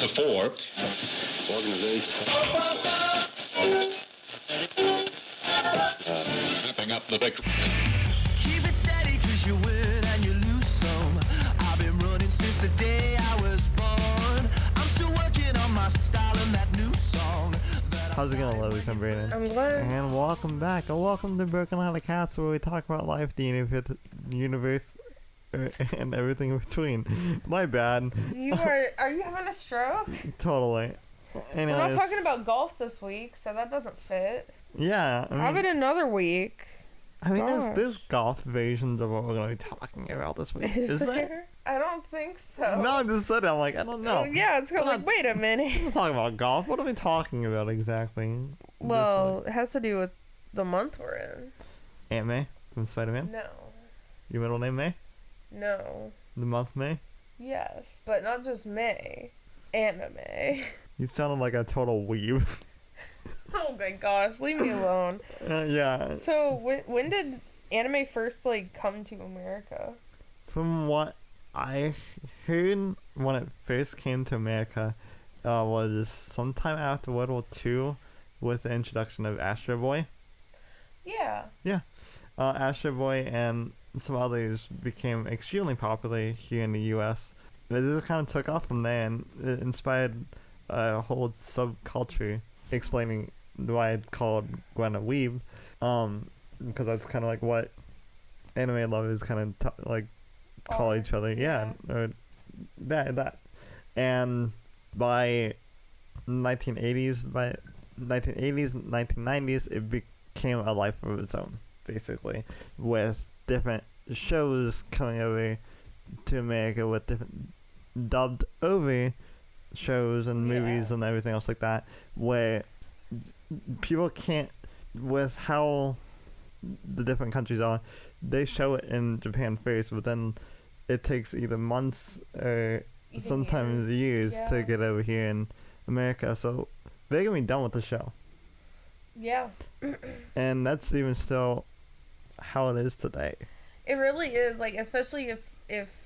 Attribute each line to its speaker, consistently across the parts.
Speaker 1: to 4.
Speaker 2: Organization.
Speaker 1: Wrapping up the big.
Speaker 3: Keep it steady cause you win and you lose some. I've been running since the day I was born. I'm still working on my style and that new song.
Speaker 4: How's it going, ladies and Brandon?
Speaker 5: I'm Gwen.
Speaker 4: And welcome back, or welcome to Broken Out of Cats, where we talk about life, the universe, and everything in between. My bad.
Speaker 5: Are you having a stroke?
Speaker 4: Totally. Anyways,
Speaker 5: We're not talking about golf this week, so that doesn't fit.
Speaker 4: Yeah.
Speaker 5: Have it another week.
Speaker 4: I mean,
Speaker 5: Gosh.
Speaker 4: there's golf versions of what we're going to be talking about this week.
Speaker 5: Is there? I don't think so.
Speaker 4: No, I just said it. I'm like, I don't know.
Speaker 5: Yeah, it's kind of like, wait a minute.
Speaker 4: We're talking about golf. What are we talking about exactly?
Speaker 5: Well, it has to do with the month we're in.
Speaker 4: Aunt May from Spider-Man?
Speaker 5: No.
Speaker 4: Your middle name May?
Speaker 5: No.
Speaker 4: The month May?
Speaker 5: Yes, but not just May. Anime.
Speaker 4: You sounded like a total weeb.
Speaker 5: Oh my gosh, leave me alone.
Speaker 4: Yeah.
Speaker 5: So, when did anime first, come to America?
Speaker 4: From what I heard, when it first came to America, was sometime after World War II with the introduction of Astro Boy.
Speaker 5: Yeah.
Speaker 4: Yeah. Astro Boy and some others became extremely popular here in the U.S. It just kind of took off from there, and it inspired a whole subculture, explaining why I called Gwen a weeb, because that's kind of like what anime lovers kind of call each other. Yeah, or that. And by 1980s, 1990s, it became a life of its own, basically, with different shows coming over to America with different dubbed over shows and movies and everything else like that, where people can't, with how the different countries are, they show it in Japan first, but then it takes either months or sometimes years to get over here in America, so they're gonna be done with the show.
Speaker 5: Yeah.
Speaker 4: And that's even still how it is today.
Speaker 5: It really is, especially if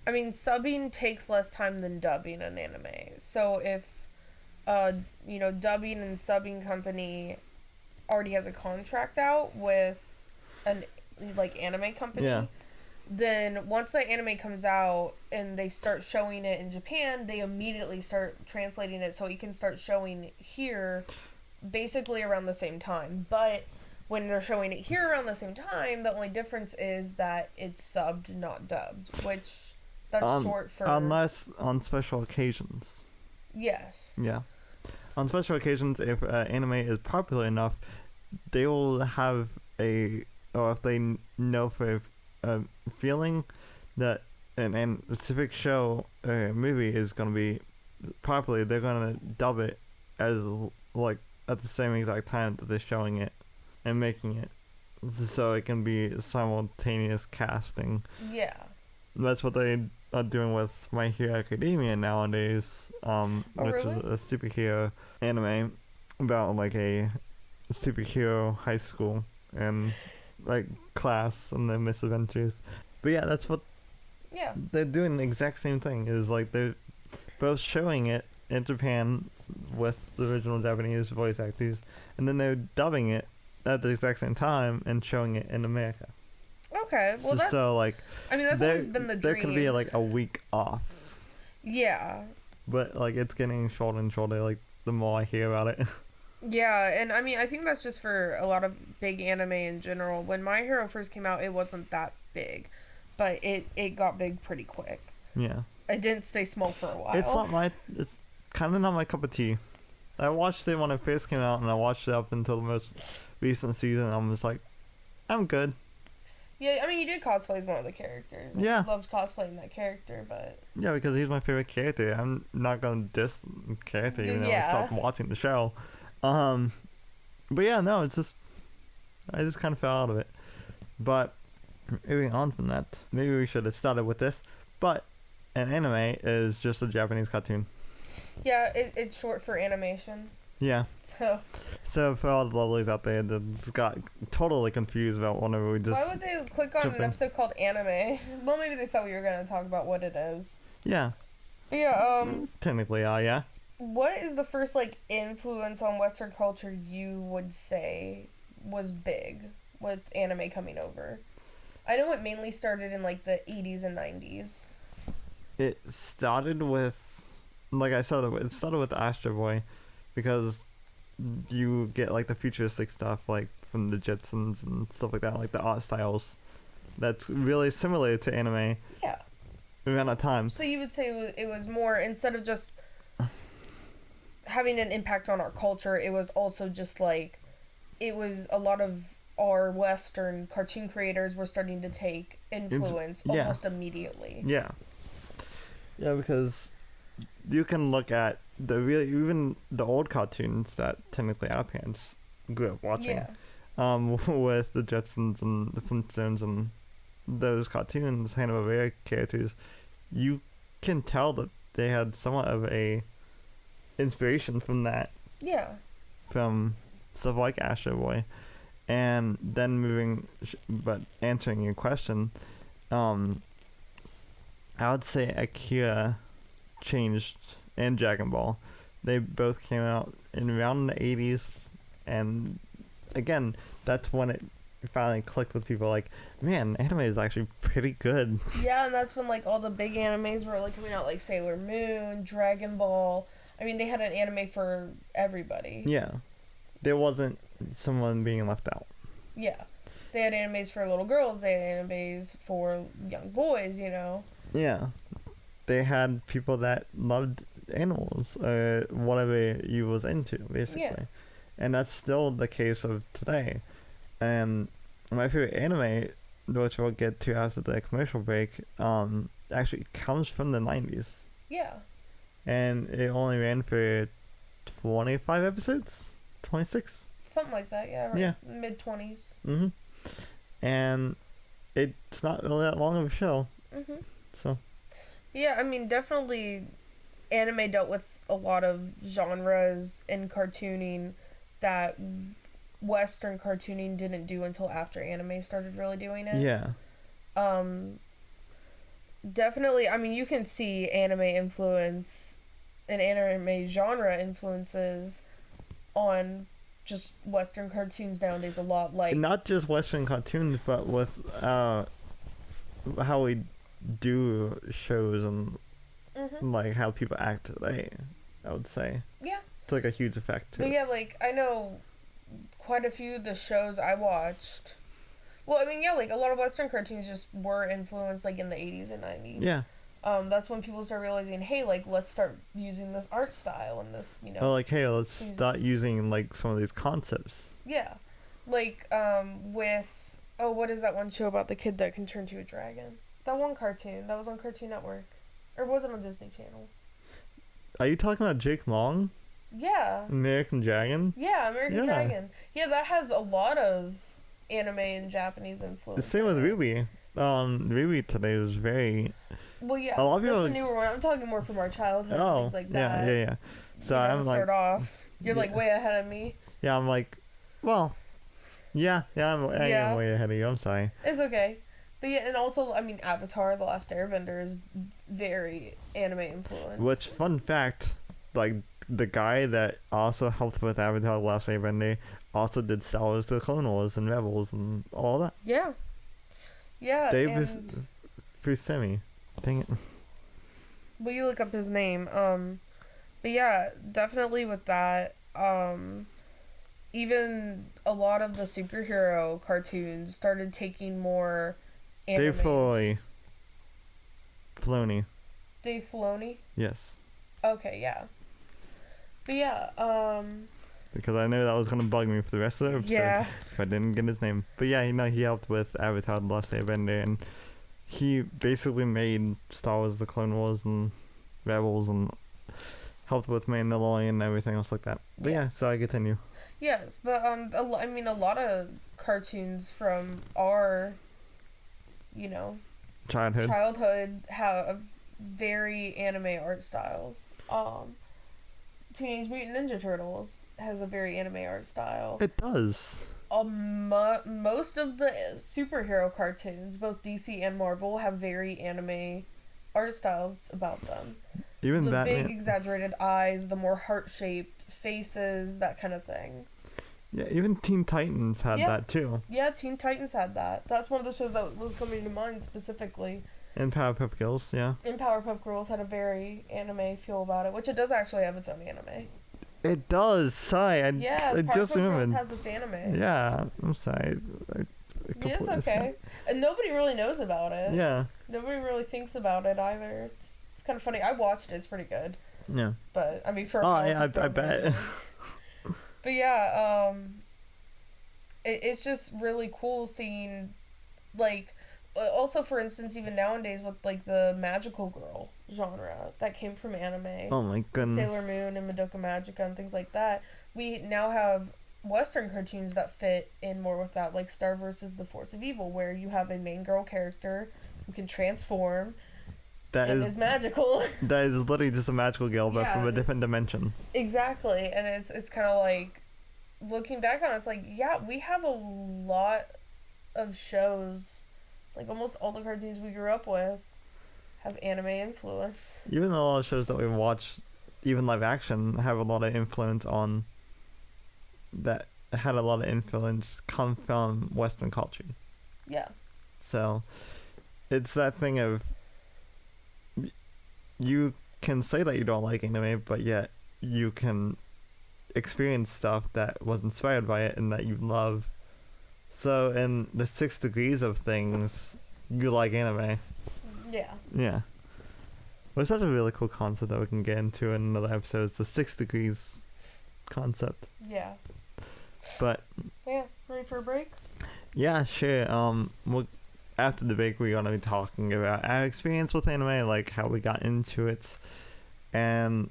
Speaker 5: subbing takes less time than dubbing an anime. So if dubbing and subbing company already has a contract out with an anime company, then once that anime comes out and they start showing it in Japan, they immediately start translating it so it can start showing here basically around the same time. But when they're showing it here around the same time, the only difference is that it's subbed, not dubbed, which that's short for...
Speaker 4: Unless on special occasions.
Speaker 5: Yes.
Speaker 4: Yeah. On special occasions, if anime is popular enough, they will have or if they know for a feeling that a specific show or movie is going to be popular, they're going to dub it as, at the same exact time that they're showing it and making it, so it can be simultaneous casting.
Speaker 5: Yeah.
Speaker 4: That's what they are doing with My Hero Academia nowadays, which is a superhero anime about a superhero high school and class and their misadventures. But yeah, that's what they're doing. The exact same thing is they're both showing it in Japan with the original Japanese voice actors, and then they're dubbing it at the exact same time and showing it in America.
Speaker 5: Okay, well that's always been the dream.
Speaker 4: There could be a week off.
Speaker 5: Yeah.
Speaker 4: But it's getting shorter and shorter the more I hear about it.
Speaker 5: Yeah, and I think that's just for a lot of big anime in general. When My Hero first came out, it wasn't that big, but it got big pretty quick.
Speaker 4: Yeah.
Speaker 5: It didn't stay small for a while.
Speaker 4: It's kind of not my cup of tea. I watched it when it first came out, and I watched it up until the most recent season, and I'm just I'm good.
Speaker 5: Yeah, you did cosplay as one of the characters.
Speaker 4: Yeah.
Speaker 5: I loved cosplaying that character, but...
Speaker 4: Yeah, because he's my favorite character. I'm not going to diss the character even though I stopped watching the show. But yeah, no, it's just... I just kind of fell out of it. But, moving on from that, maybe we should have started with this, but an anime is just a Japanese cartoon.
Speaker 5: Yeah, it's short for animation.
Speaker 4: Yeah.
Speaker 5: So
Speaker 4: for all the lovelies out there that just got totally confused about whenever we just...
Speaker 5: Why would they click on an episode called anime? Well, maybe they thought we were going to talk about what it is.
Speaker 4: Yeah.
Speaker 5: But yeah,
Speaker 4: Technically, yeah.
Speaker 5: what is the first, like, influence on Western culture you would say was big with anime coming over? I know it mainly started in, like, the 80s and 90s.
Speaker 4: It started with, like I said, it started with Astro Boy, because you get, like, the futuristic stuff, like, from the Jetsons and stuff like that, like the art styles. That's really similar to anime
Speaker 5: Yeah.
Speaker 4: around that time.
Speaker 5: So you would say it was more, instead of just having an impact on our culture, it was also just, like, it was a lot of our Western cartoon creators were starting to take influence
Speaker 4: Yeah.
Speaker 5: almost immediately.
Speaker 4: Yeah. Yeah, because you can look at even the old cartoons that technically our parents grew up watching.
Speaker 5: Yeah.
Speaker 4: With the Jetsons and the Flintstones and those cartoons, Hanna-Barbera characters, you can tell that they had somewhat of a inspiration from that,
Speaker 5: Yeah.
Speaker 4: from stuff like Astro Boy. And then but answering your question, I would say Akira changed, and Dragon Ball. They both came out in around the 80s, and again, that's when it finally clicked with people, like, man, anime is actually pretty good.
Speaker 5: Yeah, and that's when, like, all the big animes were, like, coming out, like Sailor Moon, Dragon Ball. I mean, they had an anime for everybody.
Speaker 4: Yeah. There wasn't someone being left out.
Speaker 5: Yeah. They had animes for little girls, they had animes for young boys, you know?
Speaker 4: Yeah. They had people that loved animals, or whatever you was into, basically.
Speaker 5: Yeah.
Speaker 4: And that's still the case of today. And my favorite anime, which we'll get to after the commercial break, actually comes from the 90s.
Speaker 5: Yeah.
Speaker 4: And it only ran for 25 episodes? 26?
Speaker 5: Something like that, yeah. Right.
Speaker 4: Yeah.
Speaker 5: Mid-20s.
Speaker 4: Mm-hmm. And it's not really that long of a show.
Speaker 5: Mm-hmm.
Speaker 4: So.
Speaker 5: Yeah, I mean, definitely anime dealt with a lot of genres in cartooning that Western cartooning didn't do until after anime started really doing it.
Speaker 4: Yeah.
Speaker 5: Definitely, I mean, you can see anime influence and anime genre influences on just Western cartoons nowadays a lot. Like,
Speaker 4: not just Western cartoons, but with how we do shows and like how people act today, I would say.
Speaker 5: Yeah.
Speaker 4: It's like a huge effect too.
Speaker 5: But yeah, like, I know quite a few of the shows I watched. Well, I mean, yeah, like, a lot of Western cartoons just were influenced, like, in the 80s and 90s.
Speaker 4: Yeah.
Speaker 5: That's when people start realizing, hey, like, let's start using this art style and this, you know.
Speaker 4: Oh, like, hey, let's start using, like, some of these concepts.
Speaker 5: Yeah. Like, with, oh, what is that one show about the kid that can turn to a dragon? That one cartoon that was on Cartoon Network. Or was it on Disney Channel?
Speaker 4: Are you talking about Jake Long?
Speaker 5: Yeah.
Speaker 4: American Dragon?
Speaker 5: Yeah, American Dragon. Yeah, that has a lot of anime and Japanese influence.
Speaker 4: The same with Ruby. Ruby today was very...
Speaker 5: Well, yeah,
Speaker 4: a lot of people...
Speaker 5: that's a newer one. I'm talking more from our childhood and things like that.
Speaker 4: Yeah. So
Speaker 5: you know,
Speaker 4: I'm like...
Speaker 5: start off. You're, like, way ahead of me.
Speaker 4: Yeah, I'm like... Well... Yeah, I'm way ahead of you. I'm sorry.
Speaker 5: It's okay. But yeah, and also, I mean, Avatar, The Last Airbender is very anime influenced.
Speaker 4: Which, fun fact, like, the guy that also helped with Avatar, The Last Airbender also did Star Wars, The Clone Wars, and Rebels, and all that.
Speaker 5: Yeah. Yeah,
Speaker 4: Dave Buscemi. Dang it.
Speaker 5: Well, you look up his name. But yeah, definitely with that, even a lot of the superhero cartoons started taking more anime.
Speaker 4: Dave Filoni.
Speaker 5: Dave Filoni?
Speaker 4: Yes.
Speaker 5: Okay, yeah. But yeah,
Speaker 4: Because I know that was going to bug me for the rest of the episode if I didn't get his name. But yeah, he helped with Avatar, The Last Airbender, and he basically made Star Wars, The Clone Wars, and Rebels, and helped with Mandalorian and everything else like that. But yeah, so I continue.
Speaker 5: Yes, but I mean, a lot of cartoons from our, you know, childhood have very anime art styles. Teenage Mutant Ninja Turtles has a very anime art style.
Speaker 4: It does.
Speaker 5: Most of the superhero cartoons, both DC and Marvel, have very anime art styles about them.
Speaker 4: Even
Speaker 5: the
Speaker 4: Batman.
Speaker 5: big exaggerated eyes, the more heart-shaped faces, that kind of thing.
Speaker 4: Yeah, even Teen Titans had that too.
Speaker 5: Yeah, Teen Titans had that. That's one of the shows that was coming to mind specifically.
Speaker 4: And Powerpuff Girls, yeah.
Speaker 5: And Powerpuff Girls had a very anime feel about it, which it does actually have its own anime.
Speaker 4: It does. Sorry, I just
Speaker 5: Powerpuff
Speaker 4: remembered.
Speaker 5: Girls has its anime.
Speaker 4: Yeah, I'm sorry.
Speaker 5: It's okay. And nobody really knows about it.
Speaker 4: Yeah.
Speaker 5: Nobody really thinks about it either. It's kind of funny. I watched it. It's pretty good.
Speaker 4: Yeah.
Speaker 5: But, I mean, for
Speaker 4: I bet.
Speaker 5: But yeah, it's just really cool seeing, like, also, for instance, even nowadays with, like, the magical girl genre that came from anime.
Speaker 4: Oh my goodness.
Speaker 5: Sailor Moon and Madoka Magica and things like that. We now have Western cartoons that fit in more with that, like Star vs. the Force of Evil, where you have a main girl character who can transform and is magical.
Speaker 4: That is literally just a magical girl, but from a different dimension.
Speaker 5: Exactly, and it's kind of like, looking back on it, it's like, yeah, we have a lot of shows, like almost all the cartoons we grew up with have anime influence.
Speaker 4: Even a lot of shows that we watch, even live action, have a lot of influence on that had a lot of influence come from Western culture.
Speaker 5: Yeah.
Speaker 4: So it's that thing of you can say that you don't like anime, but yet you can experience stuff that was inspired by it and that you love. So in the 6 degrees of things, you like anime.
Speaker 5: Yeah.
Speaker 4: Yeah. Which that's a really cool concept that we can get into in another episode. It's the 6 degrees concept.
Speaker 5: Yeah.
Speaker 4: But
Speaker 5: yeah, ready for a break?
Speaker 4: Yeah, sure. After the break, we're gonna be talking about our experience with anime, like how we got into it, and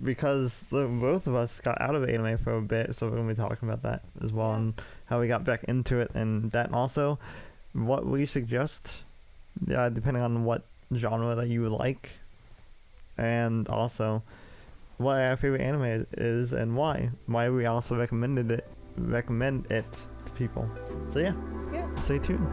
Speaker 4: because both of us got out of anime for a bit, so we're gonna be talking about that as well, and how we got back into it, and that also what we suggest, depending on what genre that you would like, and also what our favorite anime is and why we also recommend it to people. So yeah, stay tuned.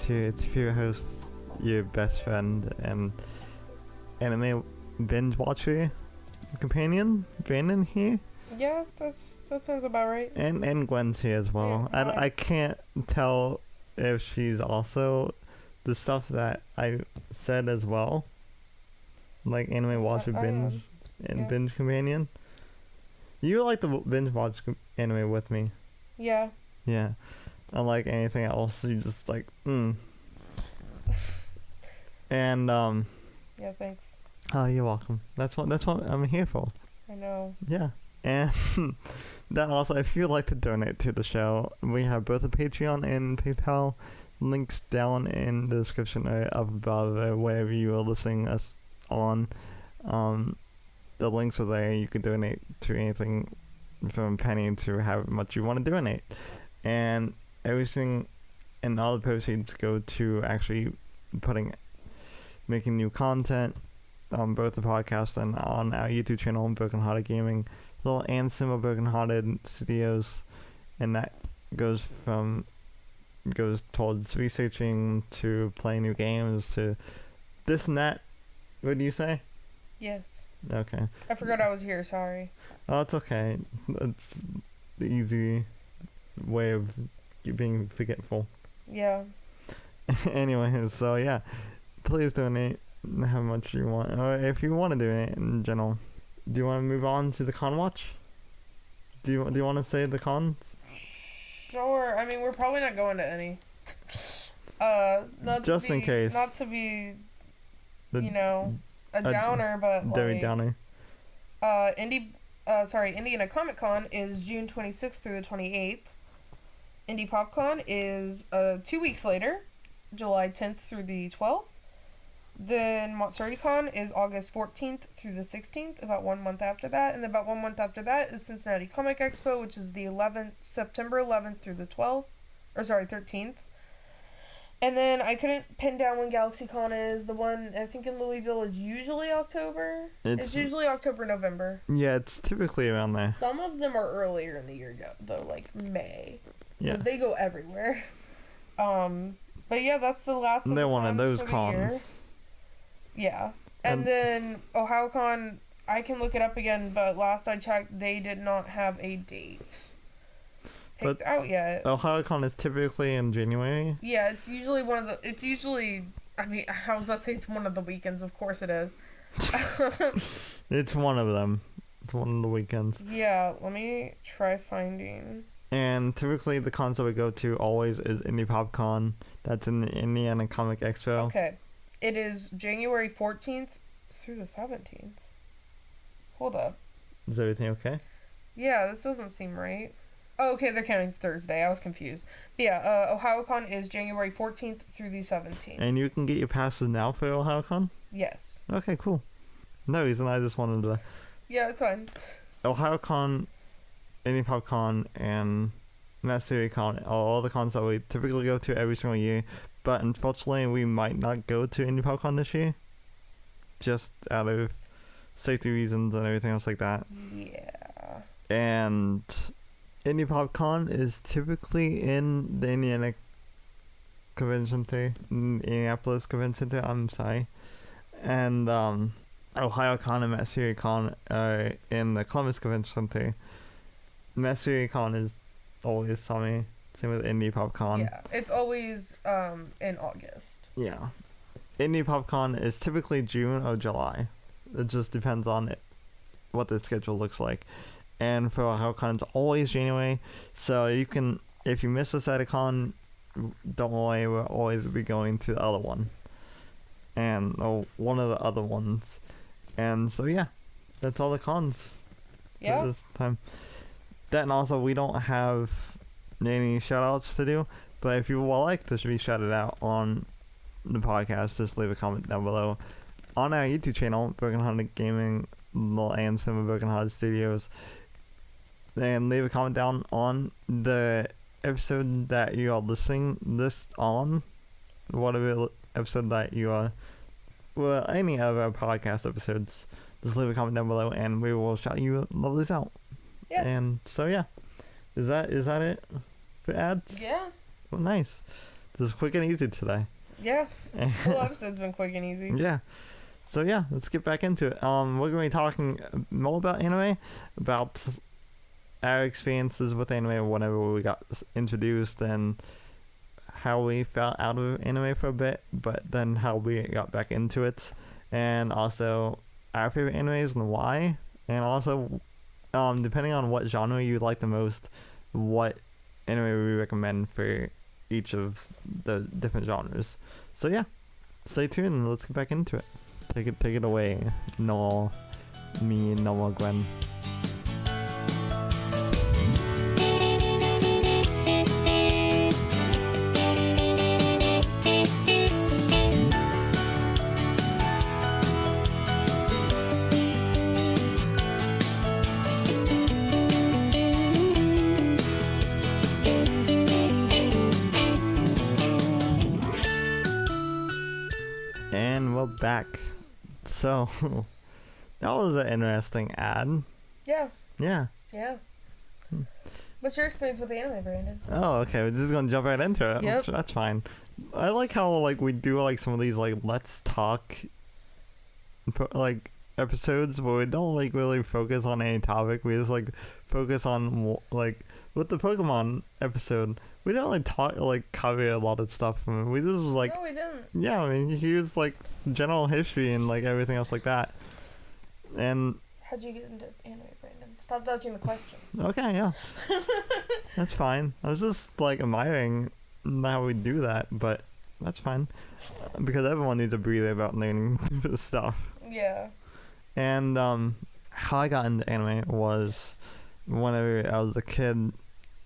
Speaker 4: It's your host, your best friend, and anime binge watcher companion, Brandon here.
Speaker 5: Yeah, that sounds about right.
Speaker 4: And Gwen's here as well.
Speaker 5: Yeah,
Speaker 4: I can't tell if she's also the stuff that I said as well, like anime watcher binge and binge companion. You like to binge watch anime with me.
Speaker 5: Yeah.
Speaker 4: Yeah. Unlike anything else, you just like, And,
Speaker 5: yeah, thanks.
Speaker 4: Oh, you're welcome. That's what I'm here for.
Speaker 5: I know.
Speaker 4: Yeah. And then also, if you'd like to donate to the show, we have both a Patreon and PayPal links down in the description up above, wherever you are listening us on. The links are there. You can donate to anything from a penny to however much you want to donate. And everything and all the proceeds go to actually making new content on both the podcast and on our YouTube channel, Broken Hearted Gaming, and Simba Broken Hearted Studios, and that goes towards researching to playing new games to this and that. What do you say?
Speaker 5: Yes.
Speaker 4: Okay.
Speaker 5: I forgot I was here. Sorry.
Speaker 4: Oh, it's okay. It's the easy way of being forgetful.
Speaker 5: Yeah.
Speaker 4: Anyways, so yeah, please donate how much you want, or if you want to donate in general. Do you want to move on to the con watch? Do you want to say the cons?
Speaker 5: Sure. I mean, we're probably not going to any. In case. Not to be, a downer, but
Speaker 4: very
Speaker 5: like,
Speaker 4: downer.
Speaker 5: Indiana Comic Con is June 26th through the 28th. Indie PopCon is 2 weeks later, July 10th through the 12th. Then MatsuriCon is August 14th through the 16th, about 1 month after that. And about 1 month after that is Cincinnati Comic Expo, which is the September 11th through the 13th. And then I couldn't pin down when GalaxyCon is. The one, I think, in Louisville is usually October. It's usually October, November.
Speaker 4: Yeah, it's typically around there.
Speaker 5: Some of them are earlier in the year, though, like May.
Speaker 4: Yeah.
Speaker 5: Because they go everywhere. But yeah, that's the last of
Speaker 4: they're
Speaker 5: the
Speaker 4: one of those
Speaker 5: for the year.
Speaker 4: cons.
Speaker 5: Yeah. And then OhioCon, I can look it up again, but last I checked, they did not have a date picked out yet.
Speaker 4: OhioCon is typically in January.
Speaker 5: Yeah, it's usually I mean, I was about to say it's one of the weekends. Of course it is.
Speaker 4: It's one of them. It's one of the weekends.
Speaker 5: Yeah, let me try finding.
Speaker 4: And typically the cons that we go to always is Indie PopCon. That's in the Indiana Comic Expo.
Speaker 5: Okay. It is January 14th through the 17th. Hold up.
Speaker 4: Is everything okay?
Speaker 5: Yeah, this doesn't seem right. Oh, okay, they're counting Thursday. I was confused. But yeah, OhioCon is January 14th through the 17th.
Speaker 4: And you can get your passes now for OhioCon?
Speaker 5: Yes.
Speaker 4: Okay, cool. No reason, I just wanted to...
Speaker 5: Yeah, it's fine.
Speaker 4: OhioCon, Indie PopCon, and MatsuriCon are all the cons that we typically go to every single year. But unfortunately, we might not go to Indie PopCon this year. Just out of safety reasons and everything else like that.
Speaker 5: Yeah.
Speaker 4: And Indie PopCon is typically in the Indiana Convention Center, Indianapolis Convention Center, I'm sorry. And OhioCon and MatsuriCon are in the Columbus Convention Center. MatsuriCon is always sunny. Same with Indie PopCon.
Speaker 5: Yeah, it's always in August.
Speaker 4: Yeah. Indie PopCon is typically June or July. It just depends on what the schedule looks like. And for OhioCon, it's always January. So you can, if you miss us at a con, don't worry, we'll always be going to the other one. Or one of the other ones. And so yeah, that's all the cons.
Speaker 5: Yeah.
Speaker 4: For this time. Then also, we don't have any shout-outs to do, but if you would like to be shouted out on the podcast, just leave a comment down below on our YouTube channel, Broken Hearted Gaming and some of Broken Hearted Studios, and leave a comment down on the episode that you are listening this on, whatever episode that you are, well, any of our podcast episodes. Just leave a comment down below and we will shout you lovelies out.
Speaker 5: Yeah.
Speaker 4: And so yeah, is that it for ads?
Speaker 5: Yeah.
Speaker 4: Well, nice. This is quick and easy today.
Speaker 5: Yeah. The whole episode's been quick and easy.
Speaker 4: Yeah. So yeah, let's get back into it. We're gonna be talking more about anime, about our experiences with anime whenever we got introduced, and how we fell out of anime for a bit, but then how we got back into it, and also our favorite animes and why, and also depending on what genre you like the most, what anime we recommend for each of the different genres. So yeah, stay tuned and let's get back into it. Take it away, Noel, Gwen. And we're back. So, that was an interesting ad.
Speaker 5: Yeah.
Speaker 4: Yeah.
Speaker 5: Yeah. What's your experience with anime, Brandon?
Speaker 4: Oh, okay. We're just gonna jump right into it.
Speaker 5: Yep.
Speaker 4: That's fine. I like how we do some of these let's talk episodes where we don't really focus on any topic. We just focus on with the Pokemon episode. We don't cover a lot of stuff from it. We just was
Speaker 5: no, we didn't.
Speaker 4: Yeah, I mean, he was general history and everything else like that. And
Speaker 5: how'd you get into anime, Brandon? Stop dodging the question.
Speaker 4: Okay, yeah. That's fine. I was just admiring how we do that, but that's fine. Because everyone needs a breather about learning this stuff.
Speaker 5: Yeah.
Speaker 4: And how I got into anime was whenever I was a kid,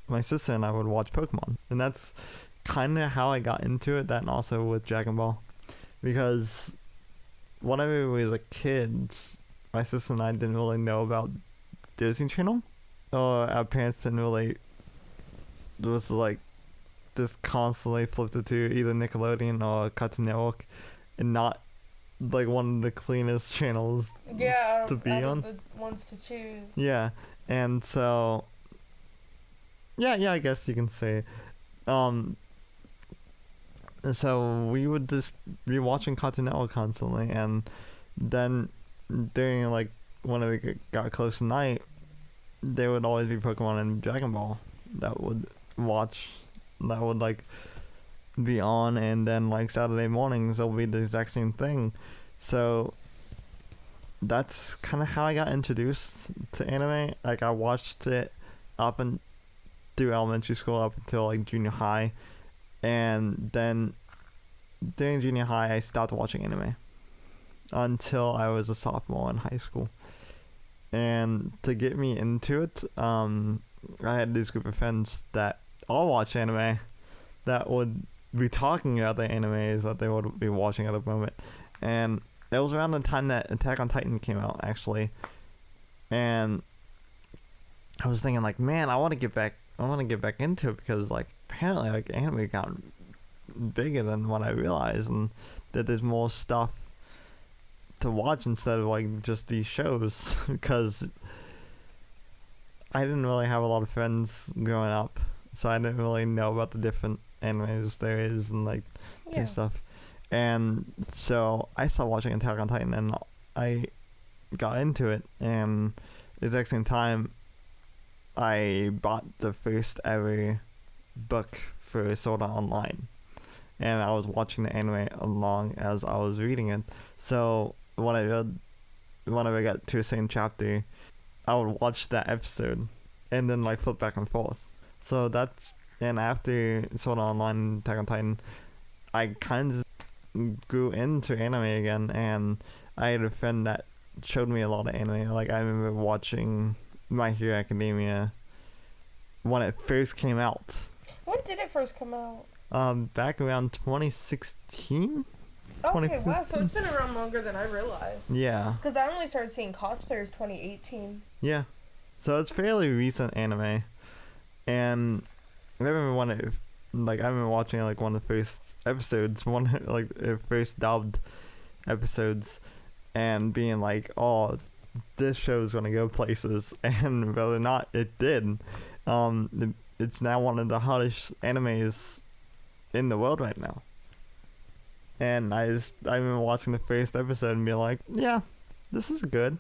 Speaker 4: my sister and I would watch Pokemon. And that's kind of how I got into it, that and also with Dragon Ball. Because whenever we were kids, my sister and I didn't really know about Disney Channel, or our parents didn't really. It was like just constantly flipped it to either Nickelodeon or Cartoon Network, and not like one of the cleanest channels to be on.
Speaker 5: The ones to choose.
Speaker 4: Yeah, and so I guess you can say. So we would just be watching Cartoon Network constantly, and then during like when we got close to night, there would always be Pokemon and Dragon Ball that would like be on, and then like Saturday mornings it'll be the exact same thing. So that's kind of how I got introduced to anime. Like I watched it up and through elementary school up until like junior high, and then during junior high I stopped watching anime until I was a sophomore in high school. And to get me into it, I had this group of friends that all watch anime that would be talking about the animes that they would be watching at the moment. And it was around the time that Attack on Titan came out, actually. And I was thinking, like, man, I want to get back into it, because, like, apparently, like, anime got bigger than what I realized, and that there's more stuff to watch instead of like just these shows. Because I didn't really have a lot of friends growing up, so I didn't really know about the different animes there is and like and stuff. And so I started watching Attack on Titan, and I got into it, and at the exact same time I bought the first ever book for Sword Art Online, and I was watching the anime along as I was reading it. So whenever I got to a certain chapter, I would watch that episode and then like flip back and forth. So and after Sword Art Online and Attack on Titan, I kind of grew into anime again, and I had a friend that showed me a lot of anime. Like I remember watching My Hero Academia when it first came out.
Speaker 5: When did it first come out?
Speaker 4: Back around 2016.
Speaker 5: Okay, wow, so it's been around longer than I realized.
Speaker 4: Yeah.
Speaker 5: Because I only started seeing cosplayers 2018.
Speaker 4: Yeah. So it's fairly recent anime. And I remember I remember watching like one of the first episodes, first dubbed episodes, and being like, oh, this show's gonna go places. And whether or not it did, it's now one of the hottest animes in the world right now. And I remember watching the first episode and being like, yeah, this is good.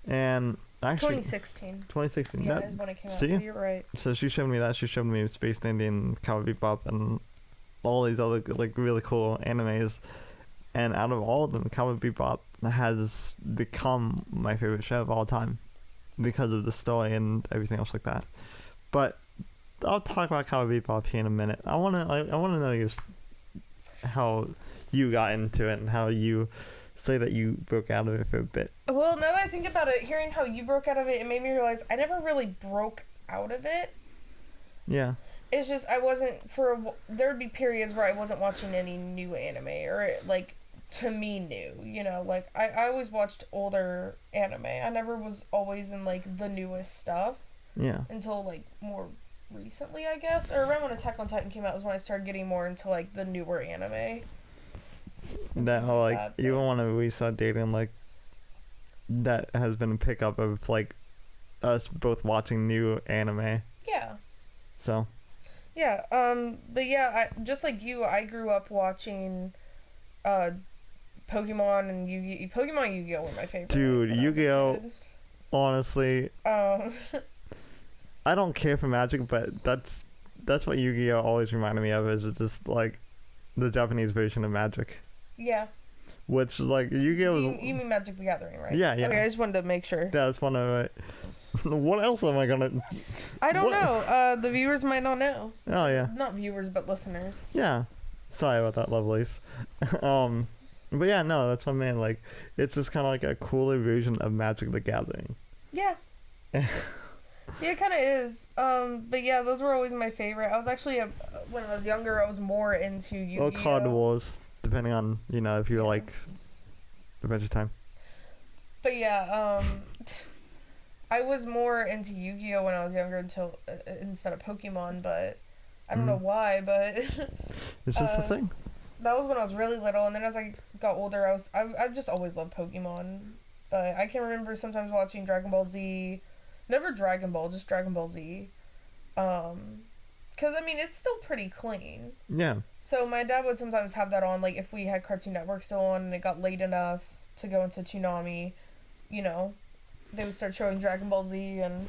Speaker 4: And actually
Speaker 5: 2016. Yeah, is when it came out.
Speaker 4: See?
Speaker 5: So you're right.
Speaker 4: So she showed me that. She showed me Space Dandy, Cowboy Bebop, and all these other like really cool animes. And out of all of them, Cowboy Bebop has become my favorite show of all time because of the story and everything else like that. But I'll talk about Cowboy Bebop here in a minute. I wanna know how you got into it and how you say that you broke out of it for a bit.
Speaker 5: Well, now that I think about it, hearing how you broke out of it, it made me realize I never really broke out of it.
Speaker 4: Yeah.
Speaker 5: It's just I wasn't there would be periods where I wasn't watching any new anime, or like to me new, you know, like I always watched older anime. I never was always in like the newest stuff.
Speaker 4: Yeah.
Speaker 5: Until like more recently, I guess, or around when Attack on Titan came out was when I started getting more into like the newer anime.
Speaker 4: That like even when we started dating, like that has been a pickup of like us both watching new anime.
Speaker 5: Yeah.
Speaker 4: So.
Speaker 5: Yeah. But yeah, just like you, I grew up watching, Pokemon and Yu-Gi-Oh were my favorite.
Speaker 4: Dude, Yu-Gi-Oh, honestly. I don't care for Magic, but that's what Yu-Gi-Oh always reminded me of, is just like the Japanese version of Magic.
Speaker 5: Yeah.
Speaker 4: Which like Yu-Gi-Oh.
Speaker 5: You mean Magic the Gathering, right?
Speaker 4: Yeah.
Speaker 5: Okay, I just wanted to make sure.
Speaker 4: Yeah, that's one of it. What else am I gonna?
Speaker 5: I don't know. The viewers might not know.
Speaker 4: Oh yeah.
Speaker 5: Not viewers, but listeners.
Speaker 4: Yeah. Sorry about that, lovelies. But yeah, no, that's what I mean. Like, it's just kind of like a cooler version of Magic the Gathering.
Speaker 5: Yeah. Yeah, it kind of is. But yeah, those were always my favorite. I was actually, when I was younger, I was more into Yu-Gi-Oh.
Speaker 4: Or Card Wars, depending on, if you're like Adventure Time.
Speaker 5: But yeah, I was more into Yu-Gi-Oh when I was younger until instead of Pokemon, but I don't know why, but
Speaker 4: It's just a thing.
Speaker 5: that was when I was really little, and then as I got older, I've just always loved Pokemon. But I can remember sometimes watching Dragon Ball Z, never Dragon Ball, just Dragon Ball Z. Because, I mean, it's still pretty clean.
Speaker 4: Yeah.
Speaker 5: So my dad would sometimes have that on, like, if we had Cartoon Network still on and it got late enough to go into Toonami, you know, they would start showing Dragon Ball Z, and,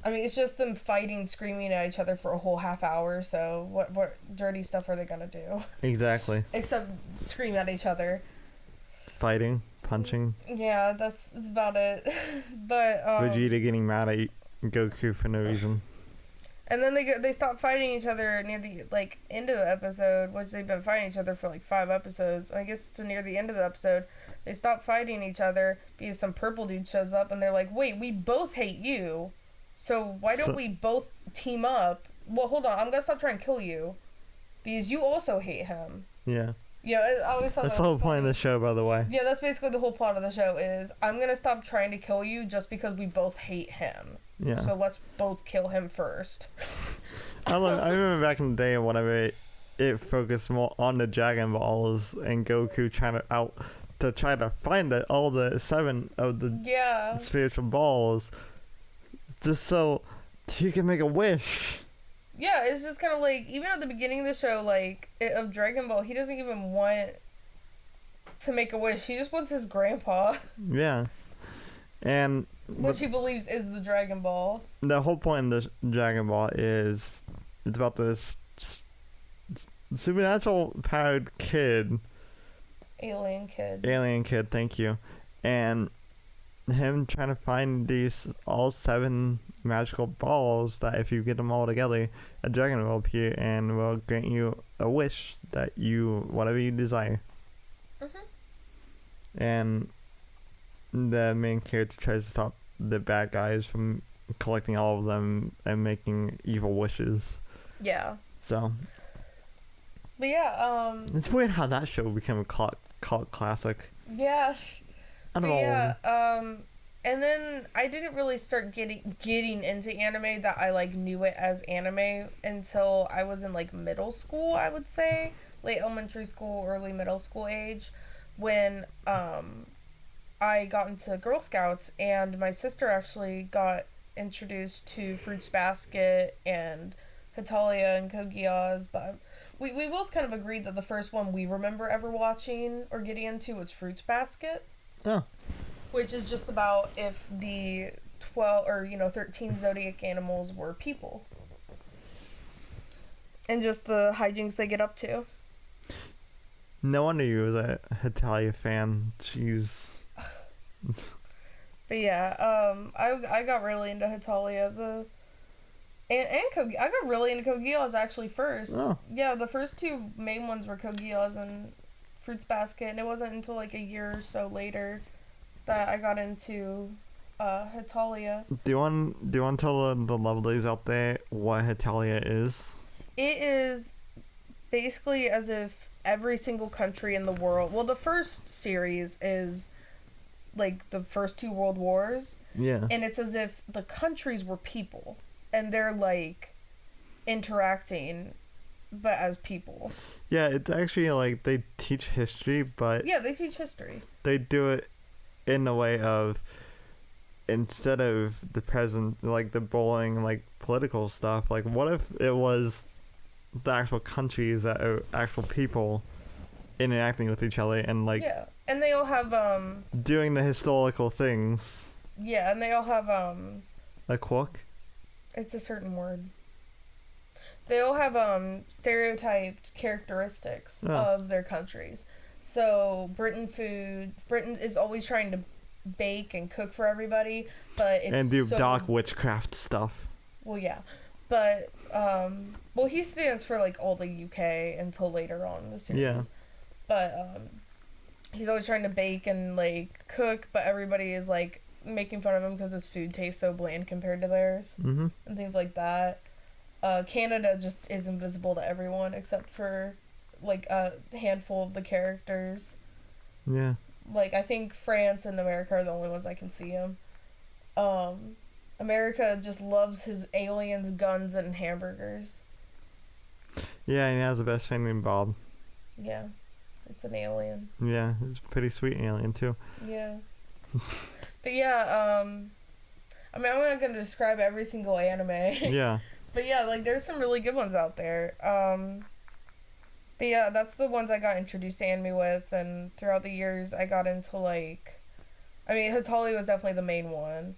Speaker 5: I mean, it's just them fighting, screaming at each other for a whole half hour, so what dirty stuff are they gonna do?
Speaker 4: Exactly.
Speaker 5: Except scream at each other.
Speaker 4: Fighting, punching.
Speaker 5: Yeah, that's about it. But,
Speaker 4: Vegeta getting mad at Goku for no reason.
Speaker 5: and then they stop fighting each other near the, like, end of the episode, which they've been fighting each other for, like, 5 episodes. I guess to near the end of the episode, they stop fighting each other because some purple dude shows up, and they're like, wait, we both hate you, so why don't we both team up? Well, hold on, I'm gonna stop trying to kill you, because you also hate him.
Speaker 4: Yeah.
Speaker 5: Yeah, I always thought
Speaker 4: That's
Speaker 5: that
Speaker 4: the
Speaker 5: was
Speaker 4: whole point of
Speaker 5: funny.
Speaker 4: the show, by the way.
Speaker 5: Yeah, that's basically the whole plot of the show is, I'm gonna stop trying to kill you just because we both hate him.
Speaker 4: Yeah.
Speaker 5: So let's both kill him first.
Speaker 4: I remember back in the day whenever it focused more on the Dragon Balls and Goku trying to find all the 7 of the
Speaker 5: Yeah.
Speaker 4: spiritual balls, just so he can make a wish.
Speaker 5: Yeah, it's just kind of like, even at the beginning of the show, like, of Dragon Ball, he doesn't even want to make a wish. He just wants his grandpa,
Speaker 4: Yeah. And
Speaker 5: which he believes is the Dragon Ball.
Speaker 4: the whole point of the Dragon Ball is it's about this supernatural powered kid,
Speaker 5: Alien kid.
Speaker 4: alien kid, thank you, and him trying to find these all 7 magical balls that if you get them all together, a dragon will appear and will grant you a wish that whatever you desire. And the main character tries to stop the bad guys from collecting all of them and making evil wishes.
Speaker 5: Yeah.
Speaker 4: So
Speaker 5: But yeah,
Speaker 4: it's weird how that show became a cult classic.
Speaker 5: yeah.
Speaker 4: I don't
Speaker 5: But
Speaker 4: know.
Speaker 5: yeah, and then I didn't really start getting into anime that I, like, knew it as anime until I was in, like, middle school, I would say. Late elementary school, early middle school age, when, I got into Girl Scouts, and my sister actually got introduced to Fruits Basket and Hetalia and Kogias, but we both kind of agreed that the first one we remember ever watching or getting into was Fruits Basket.
Speaker 4: Oh.
Speaker 5: Which is just about if the 12 or 13 zodiac animals were people. And just the hijinks they get up to.
Speaker 4: No wonder you was a Hetalia fan. Jeez.
Speaker 5: But yeah, I got really into Hetalia. And Kogi. I got really into Kogias actually first.
Speaker 4: Oh.
Speaker 5: Yeah, the first 2 main ones were Kogias and Fruits Basket, and it wasn't until like a year or so later that I got into Hetalia.
Speaker 4: Do you want to tell the lovelies out there what Hetalia is?
Speaker 5: It is basically as if every single country in the world... Well, the first series is like the first 2 world wars.
Speaker 4: Yeah.
Speaker 5: And it's as if the countries were people. And they're, like, interacting, but as people.
Speaker 4: Yeah, it's actually like they teach history, but
Speaker 5: Yeah, they teach history.
Speaker 4: they do it in the way of, instead of the present, like the boring, like political stuff, like what if it was the actual countries that are actual people interacting with each other and like
Speaker 5: Yeah. And they all have,
Speaker 4: doing the historical things.
Speaker 5: yeah, and they all have,
Speaker 4: A quirk?
Speaker 5: it's a certain word. They all have, stereotyped characteristics
Speaker 4: Oh.
Speaker 5: of their countries. So, Britain is always trying to bake and cook for everybody, but it's
Speaker 4: And do
Speaker 5: so,
Speaker 4: dark witchcraft stuff.
Speaker 5: Well, yeah. But, well, he stands for, like, all the UK until later on in the series.
Speaker 4: Yeah.
Speaker 5: But, he's always trying to bake and, like, cook, but everybody is, like, making fun of him because his food tastes so bland compared to theirs.
Speaker 4: Mm-hmm.
Speaker 5: And things like that. Canada just is invisible to everyone except for, like, a handful of the characters.
Speaker 4: Yeah.
Speaker 5: Like, I think France and America are the only ones I can see him. America just loves his aliens, guns, and hamburgers.
Speaker 4: Yeah, and he has the best friend named Bob.
Speaker 5: Yeah, it's an alien.
Speaker 4: Yeah, it's a pretty sweet alien, too.
Speaker 5: Yeah. But yeah, I mean, I'm not going to describe every single anime.
Speaker 4: Yeah.
Speaker 5: But yeah, like, there's some really good ones out there. But yeah, that's the ones I got introduced to anime with, and throughout the years, I got into, like... I mean, Hatalia was definitely the main one.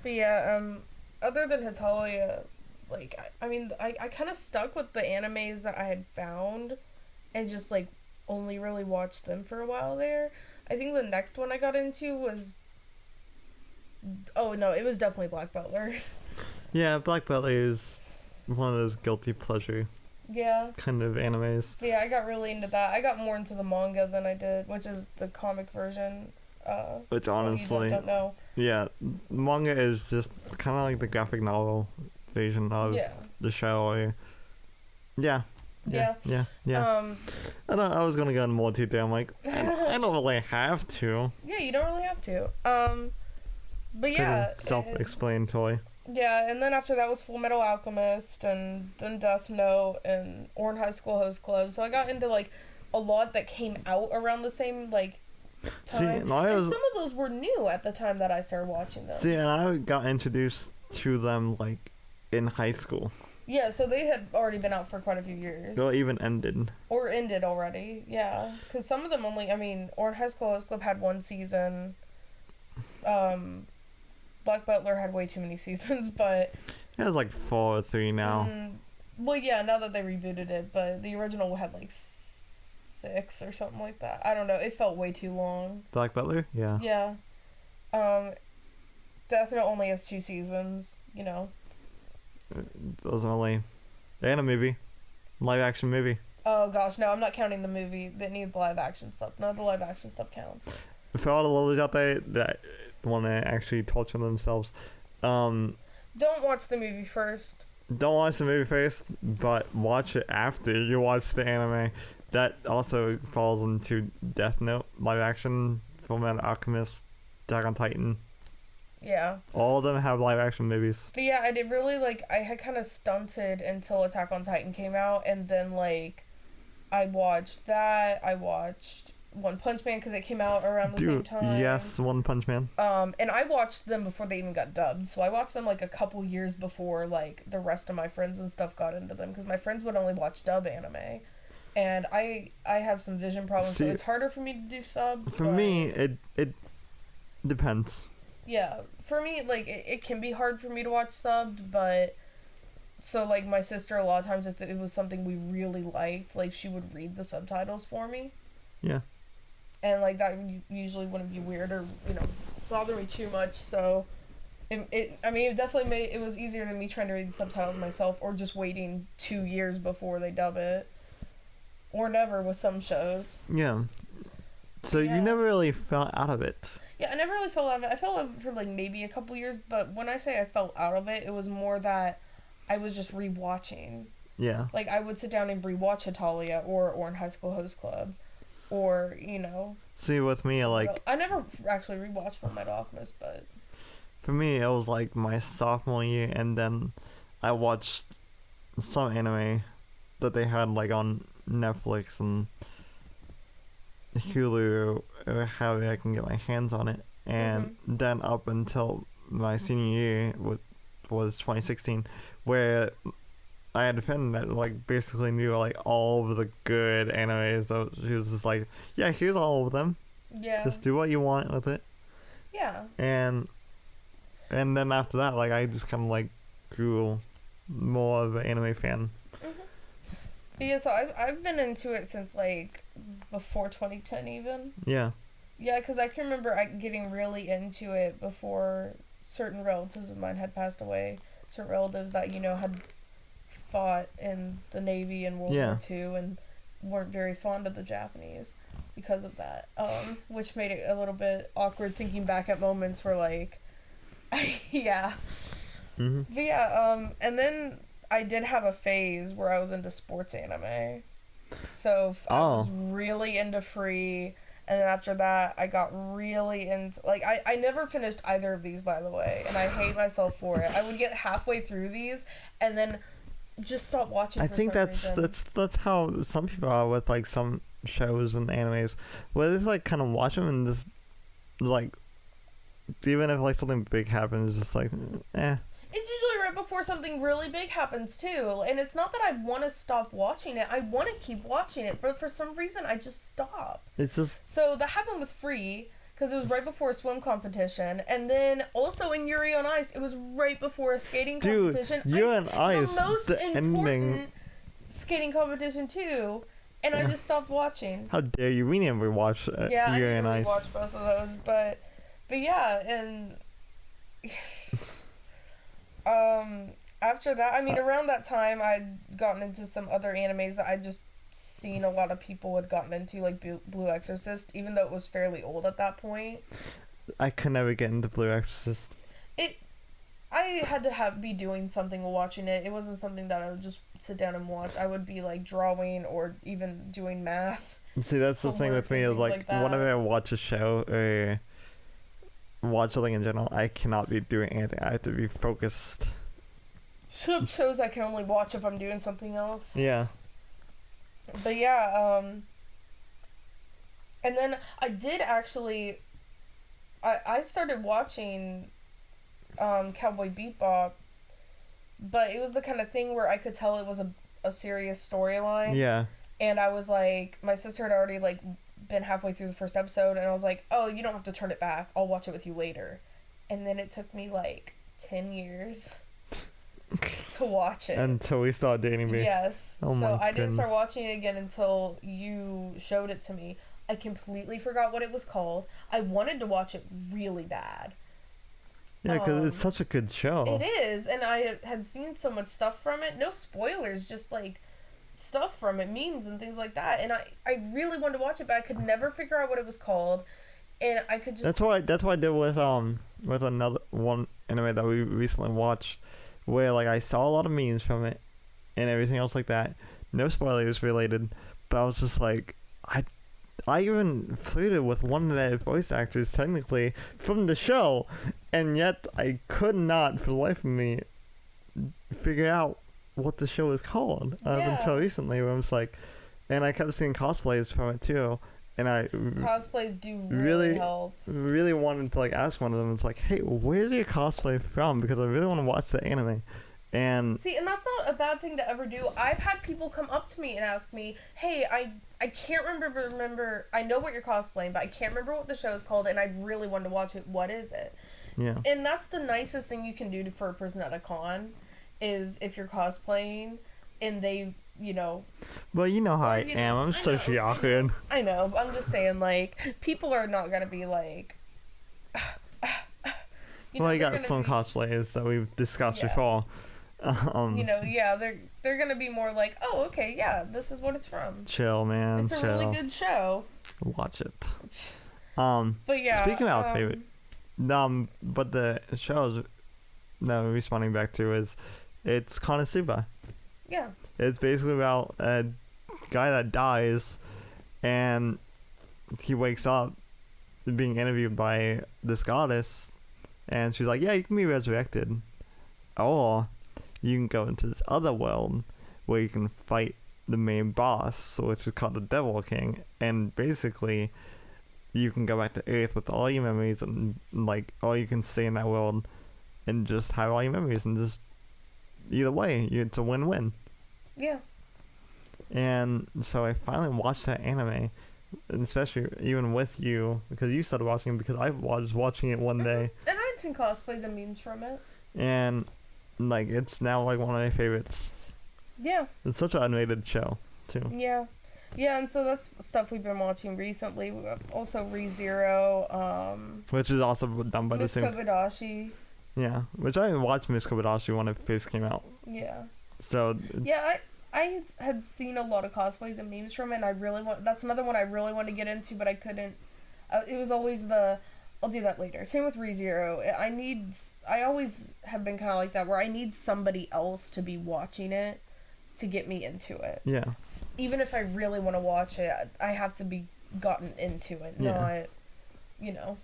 Speaker 5: But yeah, other than Hatalia, like, I kind of stuck with the animes that I had found, and just, like, only really watched them for a while there. I think the next one I got into was... Oh, no, it was definitely Black Butler.
Speaker 4: Yeah, Black Butler is one of those guilty pleasure
Speaker 5: Yeah.
Speaker 4: kind of animes.
Speaker 5: But yeah, I got really into that. I got more into the manga than I did, which is the comic version.
Speaker 4: Which
Speaker 5: you
Speaker 4: honestly,
Speaker 5: don't know.
Speaker 4: yeah, manga is just kind of like the graphic novel version of the show. Yeah.
Speaker 5: Yeah.
Speaker 4: I was gonna go into more detail. I'm like, I don't really have to.
Speaker 5: Yeah, you don't really have to. But yeah.
Speaker 4: Pretty self-explanatory.
Speaker 5: Yeah, and then after that was Full Metal Alchemist, and then Death Note, and Orange High School Host Club. So I got into, like, a lot that came out around the same, like, time. And some of those were new at the time that I started watching them.
Speaker 4: See, and I got introduced to them, like, in high school.
Speaker 5: Yeah, so they had already been out for quite a few years.
Speaker 4: Or even ended.
Speaker 5: Or ended already, yeah. Because some of them only, I mean, Orange High School Host Club had one season. Black Butler had way too many seasons, but...
Speaker 4: It was like 4 or 3 now.
Speaker 5: Well, yeah, now that they rebooted it, but the original had like 6 or something like that. I don't know, it felt way too long.
Speaker 4: Black Butler? Yeah.
Speaker 5: Yeah. Death Note only has 2 seasons, you know.
Speaker 4: It doesn't really... And a movie. Live action movie.
Speaker 5: Oh gosh, no, I'm not counting the movie that needs the live action stuff. None of the live action stuff counts.
Speaker 4: For all the lovers out there that want to actually torture themselves,
Speaker 5: don't watch the movie first.
Speaker 4: Don't watch the movie first, but watch it after you watch the anime. That also falls into Death Note, live action, Fullmetal Alchemist, Attack on Titan.
Speaker 5: Yeah.
Speaker 4: All of them have live action movies.
Speaker 5: But yeah, I did really, like, I had kind of stunted until Attack on Titan came out, and then, like, I watched that. I watched One Punch Man because it came out around the same time.
Speaker 4: Yes, One Punch Man.
Speaker 5: And I watched them before they even got dubbed. So I watched them like a couple years before like the rest of my friends and stuff got into them, because my friends would only watch dub anime, and I have some vision problems, so it's harder for me to do sub.
Speaker 4: For me, it depends.
Speaker 5: Yeah, for me, like it can be hard for me to watch subbed, but so like my sister, a lot of times if it was something we really liked, like she would read the subtitles for me.
Speaker 4: Yeah.
Speaker 5: And, like, that usually wouldn't be weird or, you know, bother me too much, so... It definitely it was easier than me trying to read the subtitles myself, or just waiting 2 years before they dub it. Or never with some shows.
Speaker 4: Yeah. So you never really fell out of it.
Speaker 5: Yeah, I never really fell out of it. I fell out of it for, like, maybe a couple years, but when I say I fell out of it, it was more that I was just rewatching.
Speaker 4: Yeah.
Speaker 5: Like, I would sit down and rewatch Hatalia or Orange High School Host Club. Or, you know...
Speaker 4: See, with me, like...
Speaker 5: I never actually rewatched Fullmetal Alchemist, but...
Speaker 4: For me, it was, like, my sophomore year, and then I watched some anime that they had, like, on Netflix and Hulu, or however I can get my hands on it. And then up until my senior year, was 2016, where... I had a friend that, like, basically knew, like, all of the good animes, so she was just like, yeah, here's all of them.
Speaker 5: Yeah.
Speaker 4: Just do what you want with it.
Speaker 5: Yeah.
Speaker 4: And then after that, like, I just kind of, like, grew more of an anime fan.
Speaker 5: Yeah, so I've been into it since, like, before 2010 even.
Speaker 4: Yeah.
Speaker 5: Yeah, because I can remember getting really into it before certain relatives of mine had passed away. Certain relatives that, you know, had... fought in the Navy in World War II and weren't very fond of the Japanese because of that, which made it a little bit awkward thinking back at moments where, like, yeah. But yeah, and then I did have a phase where I was into sports anime. So I was really into Free, And then after that, I got really into, like, I never finished either of these, by the way, and I hate myself for it. I would get halfway through these, and then just stop watching.
Speaker 4: I think that's how some people are with, like, some shows and animes, where they just, like, kind of watch them and just, like, even if, like, something big happens, it's just like, eh.
Speaker 5: It's usually right before something really big happens, too. And it's not that I want to stop watching it. I want to keep watching it. But for some reason, I just stop.
Speaker 4: It's just...
Speaker 5: So that happened with Free, because it was right before a swim competition. And then also in Yuri on Ice, it was right before a skating competition.
Speaker 4: Yuri on Ice,
Speaker 5: the most important
Speaker 4: ending...
Speaker 5: skating competition, too. And I just stopped watching.
Speaker 4: How dare you? We never watched Yuri on Ice.
Speaker 5: Yeah, I watched both of those. But yeah, and... after that, I mean, around that time, I'd gotten into some other animes that I'd just seen a lot of people had gotten into, like Blue Exorcist, even though it was fairly old at that point.
Speaker 4: I could never get into Blue Exorcist.
Speaker 5: I had to be doing something while watching it. It wasn't something that I would just sit down and watch. I would be, like, drawing or even doing math.
Speaker 4: See, that's the thing with me, is, like whenever I watch a show or watch something in general, I cannot be doing anything. I have to be focused.
Speaker 5: Some shows I can only watch if I'm doing something else.
Speaker 4: Yeah.
Speaker 5: But yeah, and then I did actually, I started watching Cowboy Bebop, but it was the kind of thing where I could tell it was a serious storyline.
Speaker 4: Yeah.
Speaker 5: And I was like, my sister had already, like, been halfway through the first episode, and I was like, oh, you don't have to turn it back. I'll watch it with you later. And then it took me, like, 10 years to watch it.
Speaker 4: Until we started dating me.
Speaker 5: Yes.
Speaker 4: Oh
Speaker 5: so I
Speaker 4: goodness.
Speaker 5: didn't start watching it again until you showed it to me. I completely forgot what it was called. I wanted to watch it really bad.
Speaker 4: Yeah, because it's such a good show.
Speaker 5: It is, and I had seen so much stuff from it. No spoilers, just, like, stuff from it, memes and things like that. And I really wanted to watch it, but I could never figure out what it was called. And I could just... That's what
Speaker 4: I did with another one anime that we recently watched, where, like, I saw a lot of memes from it and everything else like that. No spoilers related, but I was just like, I even flirted with one of the voice actors technically from the show, and yet I could not for the life of me figure out what the show is called until recently, where I was like, and I kept seeing cosplays from it too, and
Speaker 5: cosplays do really help.
Speaker 4: Really wanted to, like, ask one of them. It's like, hey, where's your cosplay from? Because I really want to watch the anime. And
Speaker 5: see, and that's not a bad thing to ever do. I've had people come up to me and ask me, hey, I can't remember, I know what you're cosplaying, but I can't remember what the show is called, and I really wanted to watch it. What is it?
Speaker 4: Yeah.
Speaker 5: And that's the nicest thing you can do for a person at a con, is if you're cosplaying and they, you know...
Speaker 4: Well, you know how I am. I'm socially awkward.
Speaker 5: I know, but I'm just saying, like, people are not going to be like...
Speaker 4: well, I got some cosplays that we've discussed before.
Speaker 5: You know, yeah, they're gonna be more like, oh, okay, yeah, this is what it's from.
Speaker 4: Chill, man.
Speaker 5: It's a really good show.
Speaker 4: Watch it.
Speaker 5: But yeah.
Speaker 4: Speaking of our favorite, but the shows that we're responding back to it's Konosuba.
Speaker 5: Yeah.
Speaker 4: It's basically about a guy that dies, and he wakes up being interviewed by this goddess, and she's like, yeah, you can be resurrected, or you can go into this other world where you can fight the main boss, which is called the Devil King, and basically you can go back to Earth with all your memories, and, like, or you can stay in that world and just have all your memories, and just either way, it's a win-win.
Speaker 5: Yeah.
Speaker 4: And so I finally watched that anime, and especially even with you, because you started watching it, because I was watching it one day.
Speaker 5: And I'd seen cosplays and memes from it.
Speaker 4: And, like, it's now, like, one of my favorites.
Speaker 5: Yeah.
Speaker 4: It's such an underrated show, too.
Speaker 5: Yeah. Yeah, and so that's stuff we've been watching recently. Also, ReZero,
Speaker 4: which is also done by the same...
Speaker 5: Miss Kobayashi.
Speaker 4: Yeah, which I watched Miss Kobayashi when it first came out.
Speaker 5: Yeah.
Speaker 4: So...
Speaker 5: Yeah, I had seen a lot of cosplays and memes from it, and that's another one I really want to get into, but I couldn't. It was always I'll do that later. Same with ReZero. I always have been kind of like that, where I need somebody else to be watching it to get me into it.
Speaker 4: Yeah.
Speaker 5: Even if I really want to watch it, I have to be gotten into it,
Speaker 4: Yeah.
Speaker 5: not, you know.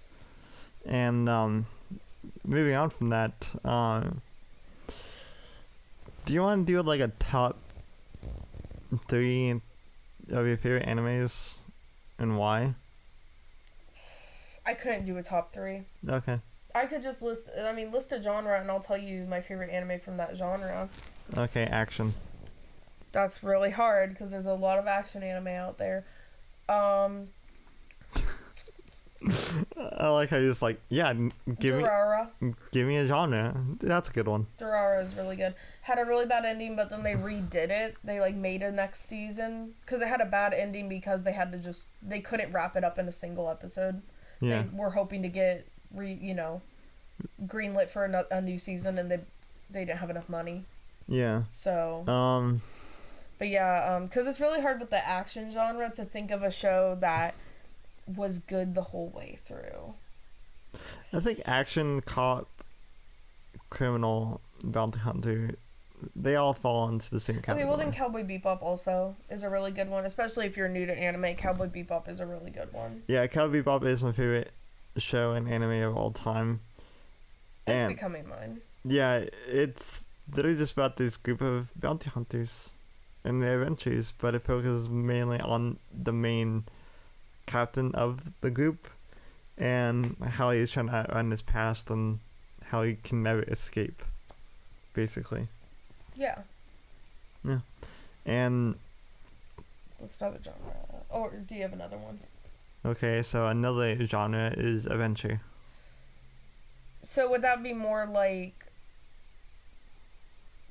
Speaker 4: And moving on from that, do you want to do like a top 3 of your favorite animes and why?
Speaker 5: I couldn't do a top 3.
Speaker 4: Okay.
Speaker 5: I could just list a genre, and I'll tell you my favorite anime from that genre.
Speaker 4: Okay, action.
Speaker 5: That's really hard because there's a lot of action anime out there.
Speaker 4: I like how you're just like, yeah,
Speaker 5: Durara.
Speaker 4: give me a genre. That's a good one.
Speaker 5: Durara is really good. Had a really bad ending, but then they redid it. They like made a next season because it had a bad ending because they had to they couldn't wrap it up in a single episode.
Speaker 4: Yeah.
Speaker 5: They were hoping to get greenlit for a new season, and they didn't have enough money.
Speaker 4: Yeah.
Speaker 5: So. But yeah, because it's really hard with the action genre to think of a show that was good the whole way through.
Speaker 4: I think action, cop, criminal, bounty hunter, they all fall into the same category.
Speaker 5: Okay, well then Cowboy Bebop also is a really good one, especially if you're new to anime. Cowboy Bebop is a really good one.
Speaker 4: Yeah, Cowboy Bebop is my favorite show and anime of all time.
Speaker 5: It's becoming mine.
Speaker 4: Yeah, it's literally just about this group of bounty hunters and their adventures, but it focuses mainly on the main captain of the group and how he's trying to outrun his past and how he can never escape, basically.
Speaker 5: Yeah.
Speaker 4: Yeah. And
Speaker 5: That's another genre. Or do you have another one?
Speaker 4: okay, so another genre is adventure.
Speaker 5: So would that be more like...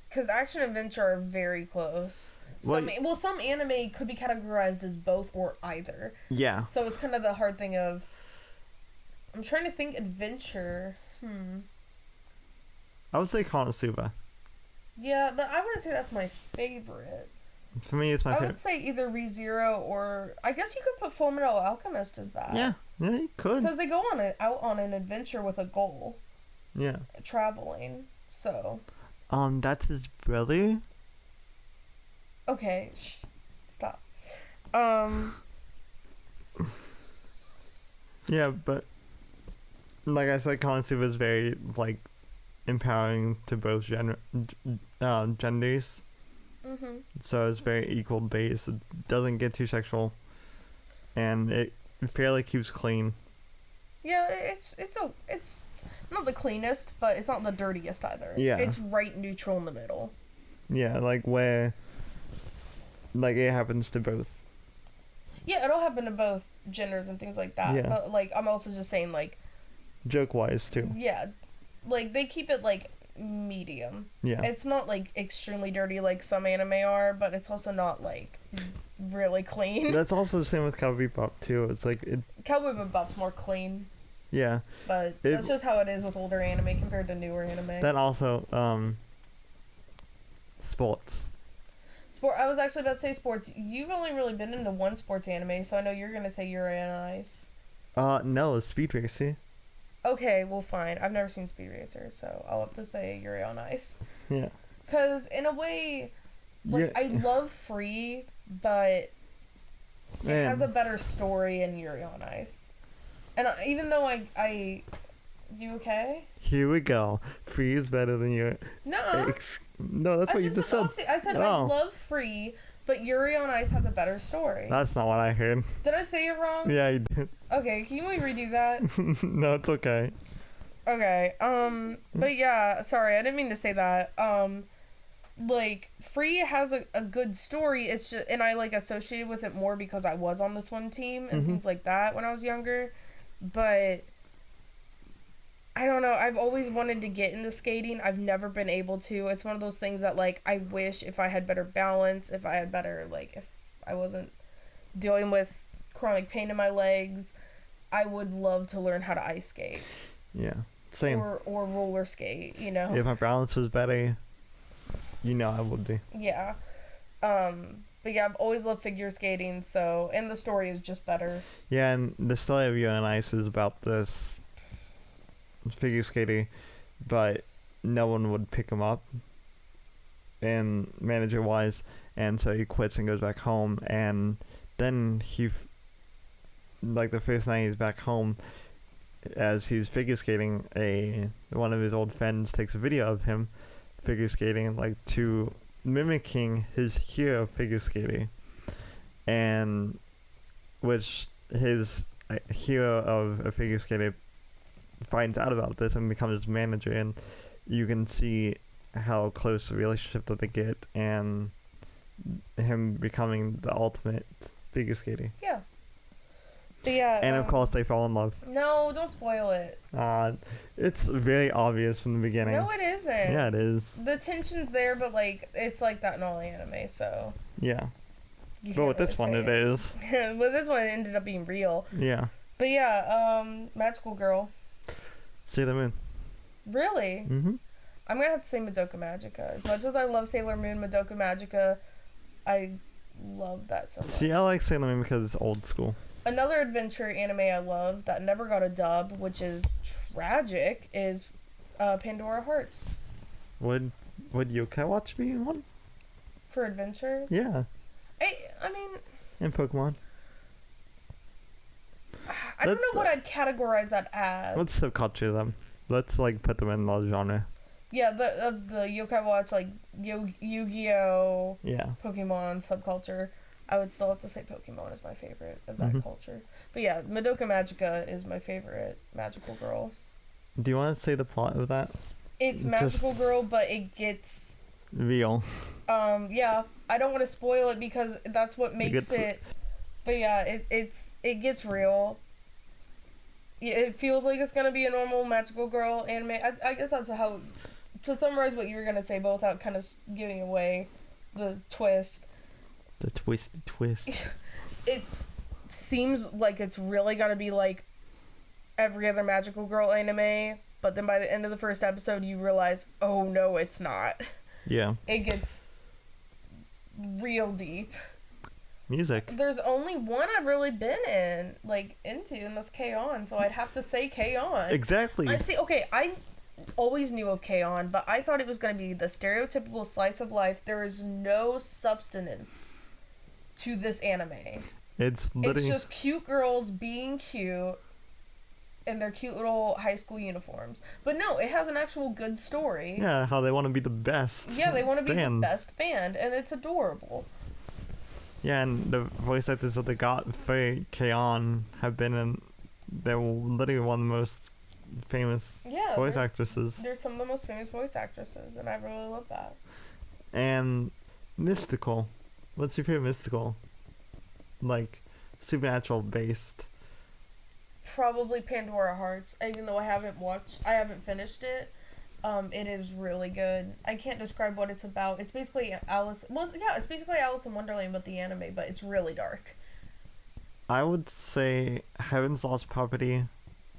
Speaker 5: Because action and adventure are very close. Some anime could be categorized as both or either.
Speaker 4: Yeah.
Speaker 5: So it's kind of the hard thing of... I'm trying to think adventure.
Speaker 4: I would say Konosuba.
Speaker 5: Yeah, but I wouldn't say that's my favorite.
Speaker 4: For me, it's my
Speaker 5: I
Speaker 4: favorite.
Speaker 5: would say either ReZero or... I guess you could put Fullmetal Alchemist as that.
Speaker 4: Yeah, you could.
Speaker 5: Because they go out on an adventure with a goal.
Speaker 4: Yeah.
Speaker 5: Traveling. So...
Speaker 4: That's his brother?
Speaker 5: Okay, stop.
Speaker 4: Yeah, but like I said, Konosuba is very like empowering to both genders.
Speaker 5: Mm-hmm.
Speaker 4: So it's very equal base. It doesn't get too sexual, and it fairly keeps clean.
Speaker 5: Yeah, it's not the cleanest, but it's not the dirtiest either.
Speaker 4: Yeah.
Speaker 5: It's right neutral in the middle.
Speaker 4: Yeah, like where like it happens to both.
Speaker 5: Yeah, it'll happen to both genders and things like that.
Speaker 4: Yeah.
Speaker 5: But like I'm also just saying like
Speaker 4: Joke wise too.
Speaker 5: yeah, like they keep it like medium.
Speaker 4: Yeah.
Speaker 5: It's not like extremely dirty like some anime are, but it's also not like really clean.
Speaker 4: That's also the same with Cowboy Bebop too. It's like it.
Speaker 5: Cowboy Bebop's more clean.
Speaker 4: Yeah.
Speaker 5: But that's just how it is with older anime compared to newer anime.
Speaker 4: Then also sports.
Speaker 5: I was actually about to say sports. You've only really been into one sports anime, so I know you're gonna say Yuri on Ice.
Speaker 4: No, Speed Racer.
Speaker 5: Okay, well fine. I've never seen Speed Racer, so I'll have to say Yuri on Ice.
Speaker 4: Yeah.
Speaker 5: Cause in a way, like
Speaker 4: Yeah.
Speaker 5: I love Free, but it has a better story in Yuri on Ice. And even though I you okay?
Speaker 4: Here we go. Free is better than your.
Speaker 5: No.
Speaker 4: No, that's what you just said.
Speaker 5: I said I
Speaker 4: Oh.
Speaker 5: love Free, but Yuri on Ice has a better story.
Speaker 4: That's not what I heard.
Speaker 5: Did I say it wrong?
Speaker 4: Yeah, you did.
Speaker 5: Okay, can we redo that?
Speaker 4: No, it's okay.
Speaker 5: Okay, but yeah, sorry, I didn't mean to say that. Like, Free has a good story, it's just, and I, like, associated with it more because I was on the swim team and things like that when I was younger, but I don't know, I've always wanted to get into skating, I've never been able to. It's one of those things that, like, I wish if I had better balance, if I had better, like, if I wasn't dealing with chronic pain in my legs, I would love to learn how to ice skate.
Speaker 4: Yeah, same.
Speaker 5: Or roller skate, you know?
Speaker 4: If my balance was better, you know I would do.
Speaker 5: Yeah. But yeah, I've always loved figure skating, so, and the story is just better.
Speaker 4: Yeah, and the story of Yuri on Ice is about this figure skater, but no one would pick him up, and manager-wise, and so he quits and goes back home, and then like the first night he's back home, as he's figure skating, one of his old friends takes a video of him figure skating, like to mimicking his hero figure skating, and which his hero of a figure skater finds out about this and becomes his manager, and you can see how close the relationship that they get, and him becoming the ultimate figure skater.
Speaker 5: Yeah. But yeah.
Speaker 4: And of course they fall in love.
Speaker 5: No, don't spoil it.
Speaker 4: It's very obvious from the beginning.
Speaker 5: No, it isn't.
Speaker 4: Yeah, it is.
Speaker 5: The tension's there, but like it's like that in all anime, so.
Speaker 4: Yeah.
Speaker 5: You
Speaker 4: But with
Speaker 5: can't
Speaker 4: this one,
Speaker 5: really
Speaker 4: it
Speaker 5: say
Speaker 4: is.
Speaker 5: With this one, it ended up being real.
Speaker 4: Yeah.
Speaker 5: But yeah, Magical Girl.
Speaker 4: Sailor Moon.
Speaker 5: Really?
Speaker 4: Mm-hmm.
Speaker 5: I'm gonna have to say Madoka Magica. As much as I love Sailor Moon, Madoka Magica, I love that so much.
Speaker 4: See, I like Sailor Moon because it's old school.
Speaker 5: Another adventure anime I love that never got a dub, which is tragic, is Pandora Hearts.
Speaker 4: Would Yokai Watch be one?
Speaker 5: For adventure?
Speaker 4: Yeah.
Speaker 5: I mean...
Speaker 4: And Pokemon.
Speaker 5: I don't know what I'd categorize that as.
Speaker 4: Let's subculture them. Let's, like, put them in the genre.
Speaker 5: Yeah, the Yokai Watch, like, Yu-Gi-Oh!
Speaker 4: Yeah.
Speaker 5: Pokemon subculture. I would still have to say Pokemon is my favorite of that culture. But yeah, Madoka Magica is my favorite magical girl.
Speaker 4: Do you want to say the plot of that?
Speaker 5: It's magical girl, but it gets...
Speaker 4: real.
Speaker 5: Yeah. I don't want to spoil it because that's what makes it... But yeah, it gets real. Yeah, it feels like it's gonna be a normal magical girl anime. I guess that's how... To summarize what you were gonna say, both out kind of giving away the twist.
Speaker 4: The twisty twist.
Speaker 5: It seems like it's really gonna be like every other magical girl anime, but then by the end of the first episode you realize, oh no, it's not.
Speaker 4: Yeah.
Speaker 5: It gets real deep.
Speaker 4: Music.
Speaker 5: There's only one I've really been into, and that's K-On! So I'd have to say K-On!
Speaker 4: Exactly.
Speaker 5: I always knew of K-On!, but I thought it was going to be the stereotypical slice of life. There is no substance to this anime.
Speaker 4: It's literally...
Speaker 5: It's just cute girls being cute in their cute little high school uniforms. But no, it has an actual good story.
Speaker 4: Yeah, how they want to be the best.
Speaker 5: Yeah, they want to be
Speaker 4: band.
Speaker 5: the best band, and it's adorable.
Speaker 4: Yeah, and the voice actors that they got for K-On! Have been in... They're literally one of the most famous voice actresses.
Speaker 5: They're some of the most famous voice actresses, and I really love that.
Speaker 4: And mystical. What's your favorite mystical? Like, supernatural based.
Speaker 5: Probably Pandora Hearts, even though I haven't finished it. It is really good. I can't describe what it's about. It's basically it's basically Alice in Wonderland, but the anime, but it's really dark.
Speaker 4: I would say Heaven's Lost Property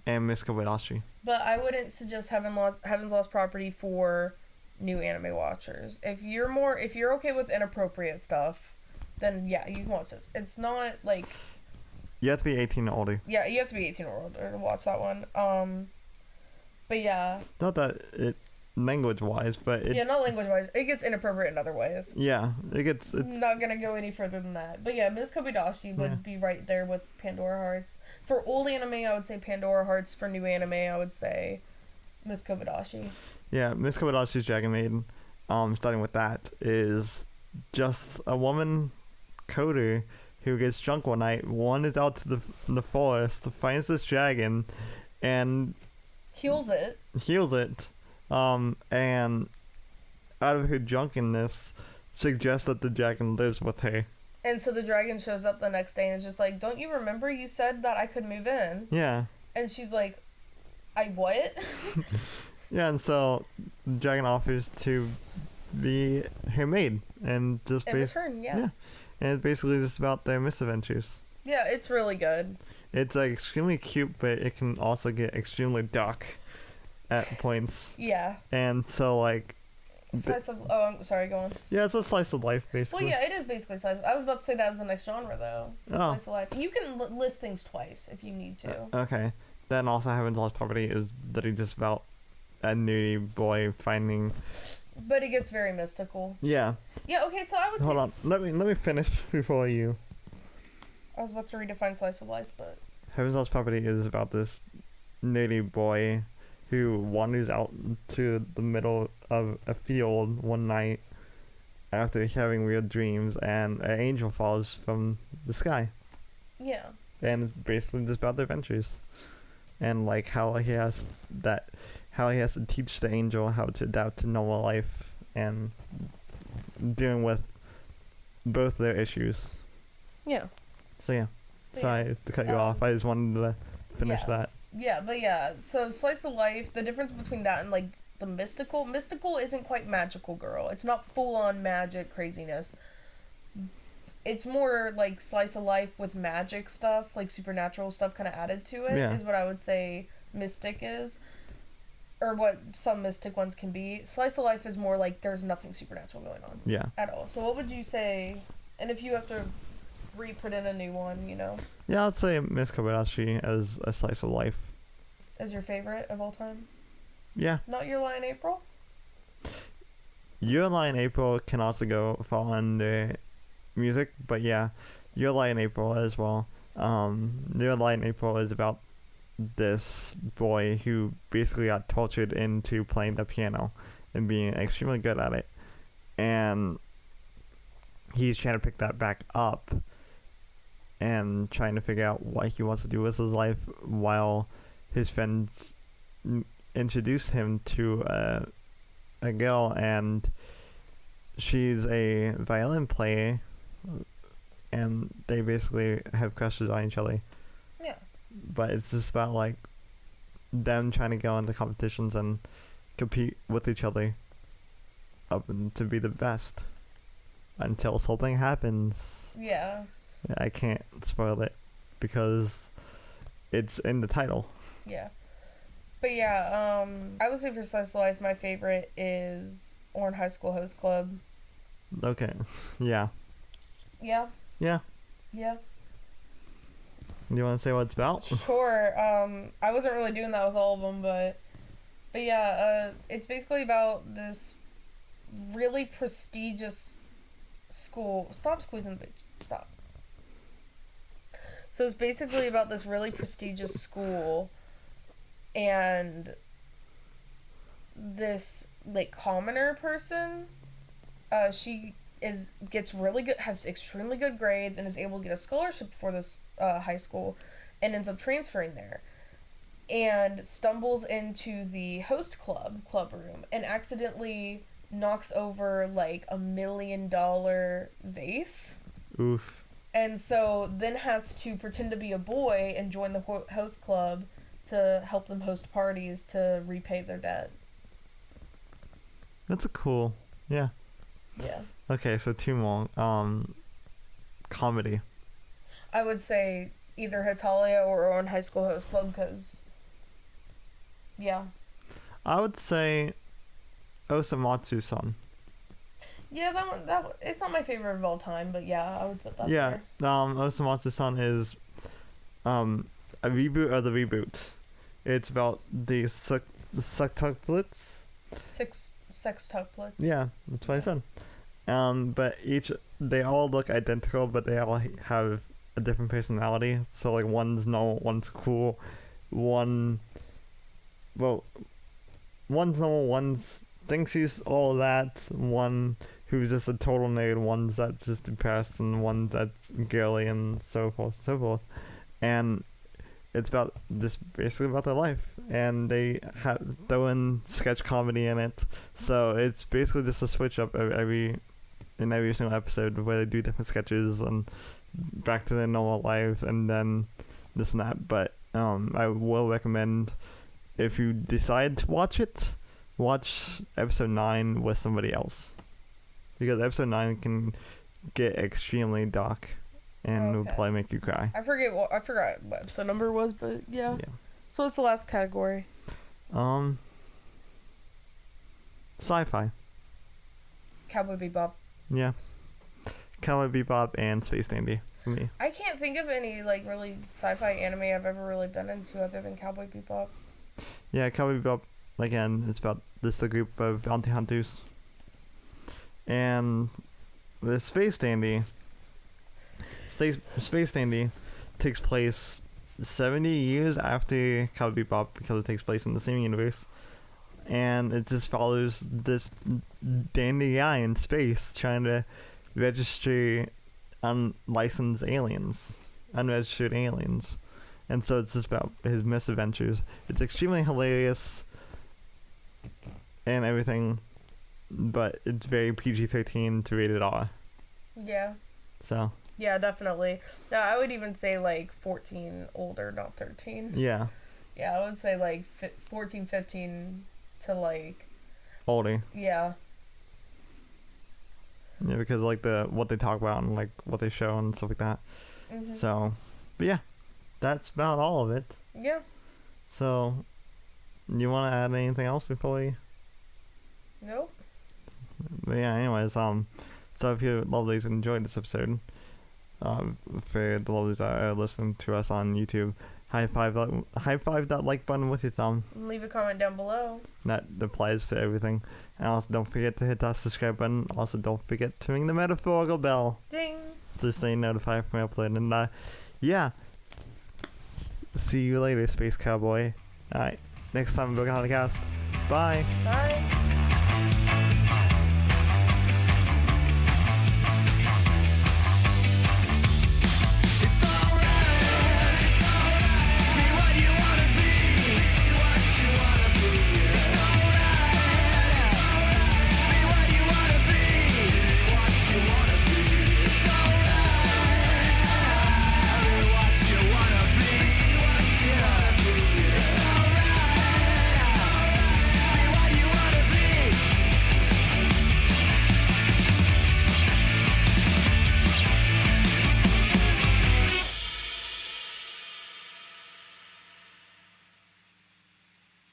Speaker 4: and Miss Kobayashi.
Speaker 5: But I wouldn't suggest Heaven's Lost Property for new anime watchers. If you're okay with inappropriate stuff, then yeah, you can watch this. It's not like...
Speaker 4: You have to be 18 or older.
Speaker 5: Yeah, you have to be 18 or older to watch that one. But yeah.
Speaker 4: Not that it... language-wise, but it...
Speaker 5: Yeah, not language-wise. It gets inappropriate in other ways.
Speaker 4: Yeah, it's
Speaker 5: not gonna go any further than that. But yeah, Miss Kobayashi would be right there with Pandora Hearts. For old anime, I would say Pandora Hearts. For new anime, I would say Miss Kobayashi.
Speaker 4: Yeah, Miss Kobayashi's Dragon Maiden, starting with that, is just a woman coder who gets drunk one night, wanders out to the forest, finds this dragon, and...
Speaker 5: Heals it.
Speaker 4: And out of her drunkenness, suggests that the dragon lives with her.
Speaker 5: And so the dragon shows up the next day and is just like, don't you remember you said that I could move in?
Speaker 4: Yeah.
Speaker 5: And she's like, I what?
Speaker 4: Yeah, and so the dragon offers to be her maid. And just
Speaker 5: in return, yeah.
Speaker 4: And it's basically just about their misadventures.
Speaker 5: Yeah, it's really good.
Speaker 4: It's like extremely cute, but it can also get extremely dark at points.
Speaker 5: Yeah.
Speaker 4: And so, like...
Speaker 5: I'm sorry, go on.
Speaker 4: Yeah, it's a slice of life, basically.
Speaker 5: Well, yeah, it is basically slice. I was about to say that as the next genre, though.
Speaker 4: Oh.
Speaker 5: Slice of life. You can list things twice if you need to.
Speaker 4: Okay. Then also Heaven's Lost Property is literally just about a nudie boy finding...
Speaker 5: But it gets very mystical.
Speaker 4: Yeah.
Speaker 5: Yeah, okay, so I would
Speaker 4: Hold on. Let me finish before you...
Speaker 5: I was about to redefine slice of life, but...
Speaker 4: Heaven's Lost Property is about this nerdy boy who wanders out to the middle of a field one night after having weird dreams, and an angel falls from the sky.
Speaker 5: Yeah.
Speaker 4: And it's basically just about their adventures, and like how he has to teach the angel how to adapt to normal life and dealing with both their issues.
Speaker 5: Yeah.
Speaker 4: So yeah. Sorry to cut you off. I just wanted to finish that.
Speaker 5: Yeah, but so slice of life, the difference between that and like the mystical isn't quite magical girl. It's not full on magic craziness. It's more like slice of life with magic stuff, like supernatural stuff kind of added to it, is what I would say mystic is. Or what some mystic ones can be. Slice of life is more like there's nothing supernatural going on.
Speaker 4: Yeah.
Speaker 5: At all. So what would you say, and if you have to re-put in a new one, you know?
Speaker 4: Yeah, I'd say Miss Kobayashi as a slice of life.
Speaker 5: As your favorite of all time?
Speaker 4: Yeah.
Speaker 5: Not Your Lie in April?
Speaker 4: Your Lie in April can also fall under music, but yeah, Your Lie in April as well. Your Lie in April is about this boy who basically got tortured into playing the piano and being extremely good at it. And he's trying to pick that back up and trying to figure out what he wants to do with his life, while his friends introduced him to a girl, and she's a violin player, and they basically have crushes on each other.
Speaker 5: Yeah.
Speaker 4: But it's just about like them trying to go into competitions and compete with each other up and to be the best until something happens.
Speaker 5: Yeah.
Speaker 4: I can't spoil it because it's in the title.
Speaker 5: Yeah. But yeah, I would say for slice of life, my favorite is Orange High School Host Club.
Speaker 4: Okay. Yeah.
Speaker 5: Yeah.
Speaker 4: Yeah.
Speaker 5: Yeah.
Speaker 4: Do you want to say what it's about?
Speaker 5: Sure. I wasn't really doing that with all of them, but yeah, it's basically about this really prestigious school. Stop squeezing the bitch. Stop. So it's basically about this really prestigious school, and this like commoner person. She gets really good, has extremely good grades, and is able to get a scholarship for this high school, and ends up transferring there, and stumbles into the host club room, and accidentally knocks over like $1 million vase.
Speaker 4: Oof.
Speaker 5: And so then has to pretend to be a boy and join the host club to help them host parties to repay their debt.
Speaker 4: That's a cool. Yeah.
Speaker 5: Yeah.
Speaker 4: Okay, so two more. Comedy.
Speaker 5: I would say either Hitalia or Owen High School Host Club, because yeah.
Speaker 4: I would say Osamatsu-san.
Speaker 5: Yeah, that one, it's not my favorite of all time, but yeah, I would put that
Speaker 4: Yeah,
Speaker 5: there.
Speaker 4: Osamatsu-san is a reboot of the reboot. It's about the sextuplets.
Speaker 5: Sextuplets.
Speaker 4: Yeah, that's what I said. But they all look identical, but they all have a different personality. So like one's normal, one's cool, one's normal, one's thinks he's all that, one who's just a total nerd, one's that's just depressed, and one that's girly, and so forth and so forth. And it's about just basically about their life, and they throw in sketch comedy in it. So it's basically just a switch up of every single episode where they do different sketches and back to their normal life, and then this and that. But I will recommend, if you decide to watch it, watch episode 9 with somebody else, because episode 9 can get extremely dark and will probably make you cry.
Speaker 5: I forgot what episode number it was, but yeah. So what's the last category?
Speaker 4: Sci-fi.
Speaker 5: Cowboy Bebop.
Speaker 4: Yeah. Cowboy Bebop and Space Dandy for me.
Speaker 5: I can't think of any like really sci-fi anime I've ever really been into other than Cowboy Bebop.
Speaker 4: Yeah, Cowboy Bebop, again, it's about a group of bounty hunters. And the Space Dandy takes place 70 years after Cowboy Bebop, because it takes place in the same universe. And it just follows this dandy guy in space trying to register unregistered aliens. And so it's just about his misadventures. It's extremely hilarious and everything, but it's very PG-13 to rated R.
Speaker 5: Yeah.
Speaker 4: So.
Speaker 5: Yeah, definitely. No, I would even say like 14 older, not 13.
Speaker 4: Yeah.
Speaker 5: Yeah, I would say like 14, 15 to like...
Speaker 4: older.
Speaker 5: Yeah.
Speaker 4: Yeah, because like what they talk about and like what they show and stuff like that.
Speaker 5: Mm-hmm.
Speaker 4: So, but yeah, that's about all of it.
Speaker 5: Yeah.
Speaker 4: So, you want to add anything else before we?
Speaker 5: Nope.
Speaker 4: But yeah, anyways, so if you lovelies enjoyed this episode, for the lovelies that are listening to us on YouTube, high five that like button with your thumb.
Speaker 5: Leave a comment down below.
Speaker 4: That applies to everything. And also don't forget to hit that subscribe button. Also don't forget to ring the metaphorical bell.
Speaker 5: Ding.
Speaker 4: So stay notified from my upload. And yeah. See you later, Space Cowboy. Alright. Next time, Broken Hearted Cast. Bye.
Speaker 5: Bye.